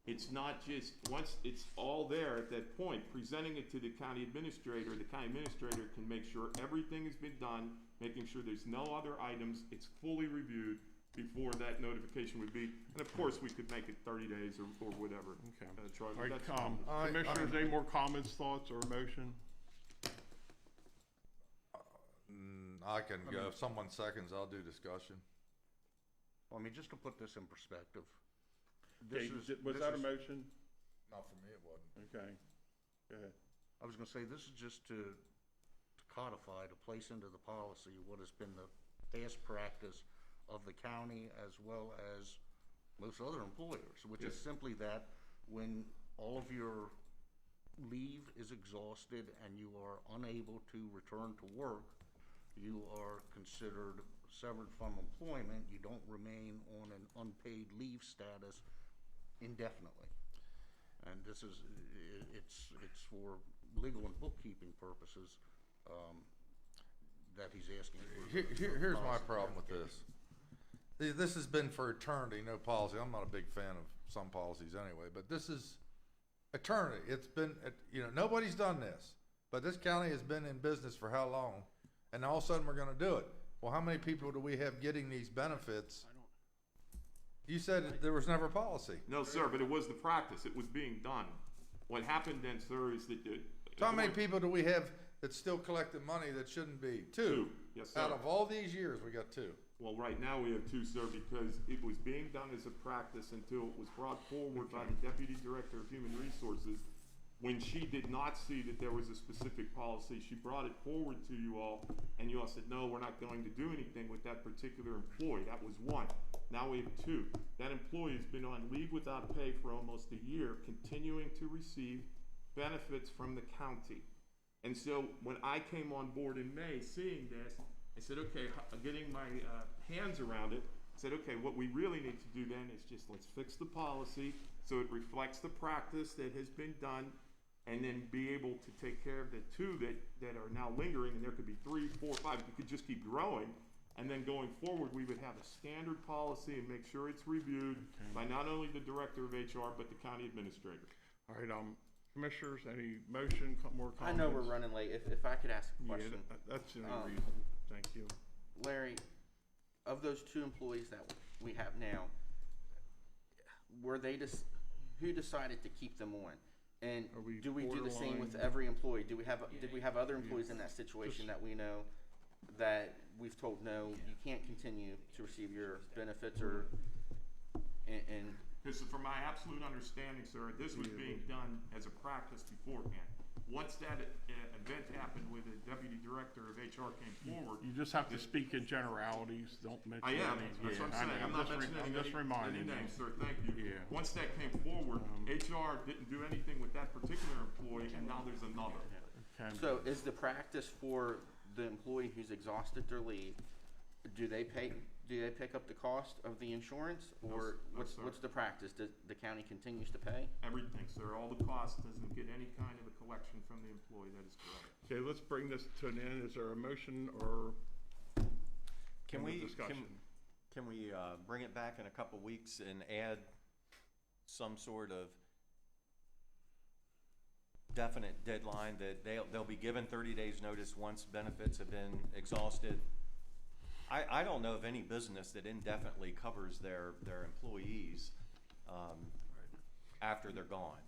it's not just, once it's all there at that point, presenting it to the county administrator can make sure everything has been done, making sure there's no other items, it's fully reviewed before that notification would be, and of course, we could make it 30 days or whatever. Okay. Charlie, All right, that's Commissioners, any more comments, thoughts, or motion? I can go. If someone seconds, I'll do discussion. Well, I mean, just to put this in perspective. Okay, was that a motion? Not for me, it wasn't. Okay, go ahead. I was gonna say, this is just to codify, to place into the policy what has been the past practice of the county as well as most other employers, which is simply that when all of your leave is exhausted and you are unable to return to work, you are considered severed from employment. You don't remain on an unpaid leave status indefinitely. And this is, it's for legal and bookkeeping purposes, that he's asking for. Here's my problem with this. This has been for eternity, no policy. I'm not a big fan of some policies anyway, but this is eternity. It's been, nobody's done this, but this county has been in business for how long? And all of a sudden we're gonna do it. Well, how many people do we have getting these benefits? You said there was never a policy. No, sir, but it was the practice. It was being done. What happened then, sir, is that So how many people do we have that's still collecting money that shouldn't be? Two. Yes, sir. Out of all these years, we got two. Well, right now we have two, sir, because it was being done as a practice until it was brought forward by the Deputy Director of Human Resources. When she did not see that there was a specific policy, she brought it forward to you all, and you all said, no, we're not going to do anything with that particular employee. That was one. Now we have two. That employee has been on leave without pay for almost a year, continuing to receive benefits from the county. And so when I came on board in May, seeing this, I said, okay, getting my hands around it, I said, okay, what we really need to do then is just let's fix the policy so it reflects the practice that has been done and then be able to take care of the two that are now lingering, and there could be 3, 4, 5, you could just keep growing. And then going forward, we would have a standard policy and make sure it's reviewed by not only the director of HR, but the county administrator. All right, commissioners, any motion, more I comments? know we're running late. If I could ask a question. Yeah, that's the only reason. Thank you. Larry, of those 2 employees that we have now, who decided to keep them on? And Are we do we do the same with borderline? every employee? Did we have other employees in that situation that we know that we've told, no, you can't continue to receive your benefits or, and Because from my absolute understanding, sir, this was being done as a practice beforehand. Once that event happened where the deputy director of HR came forward. You just have to speak in generalities, don't mention I am, names. that's what I'm Yeah, I saying, know. I'm not mentioning I'm just any reminding you. names, sir, thank you. Yeah. Once that came forward, HR didn't do anything with that particular employee, and now there's another. so is the practice for the employee who's exhausted their leave, do they pick up the cost of the insurance, or No, sir. what's the practice? Does the county continues to pay? Everything, sir, all the costs doesn't get any kind of a collection from the employee, that is correct. Okay, let's bring this to an end. Is there a motion or Can we, discussion? can we bring it back in a couple weeks and add some sort of definite deadline that they'll be given 30 days notice once benefits have been exhausted? I don't know of any business that indefinitely covers their employees after they're gone.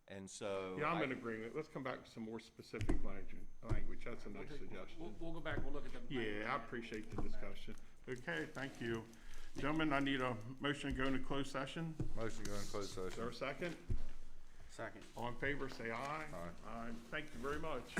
And so. Yeah, I'm in agreement. Let's come back to some more specific language. That's a nice suggestion. We'll go back, we'll look at the. Yeah, I appreciate the discussion. Okay, thank you. Gentlemen, I need a motion to go into closed session. Motion to go in closed Is there session. a second? Second. All in favor, say aye. Aye. Aye. Thank you very much.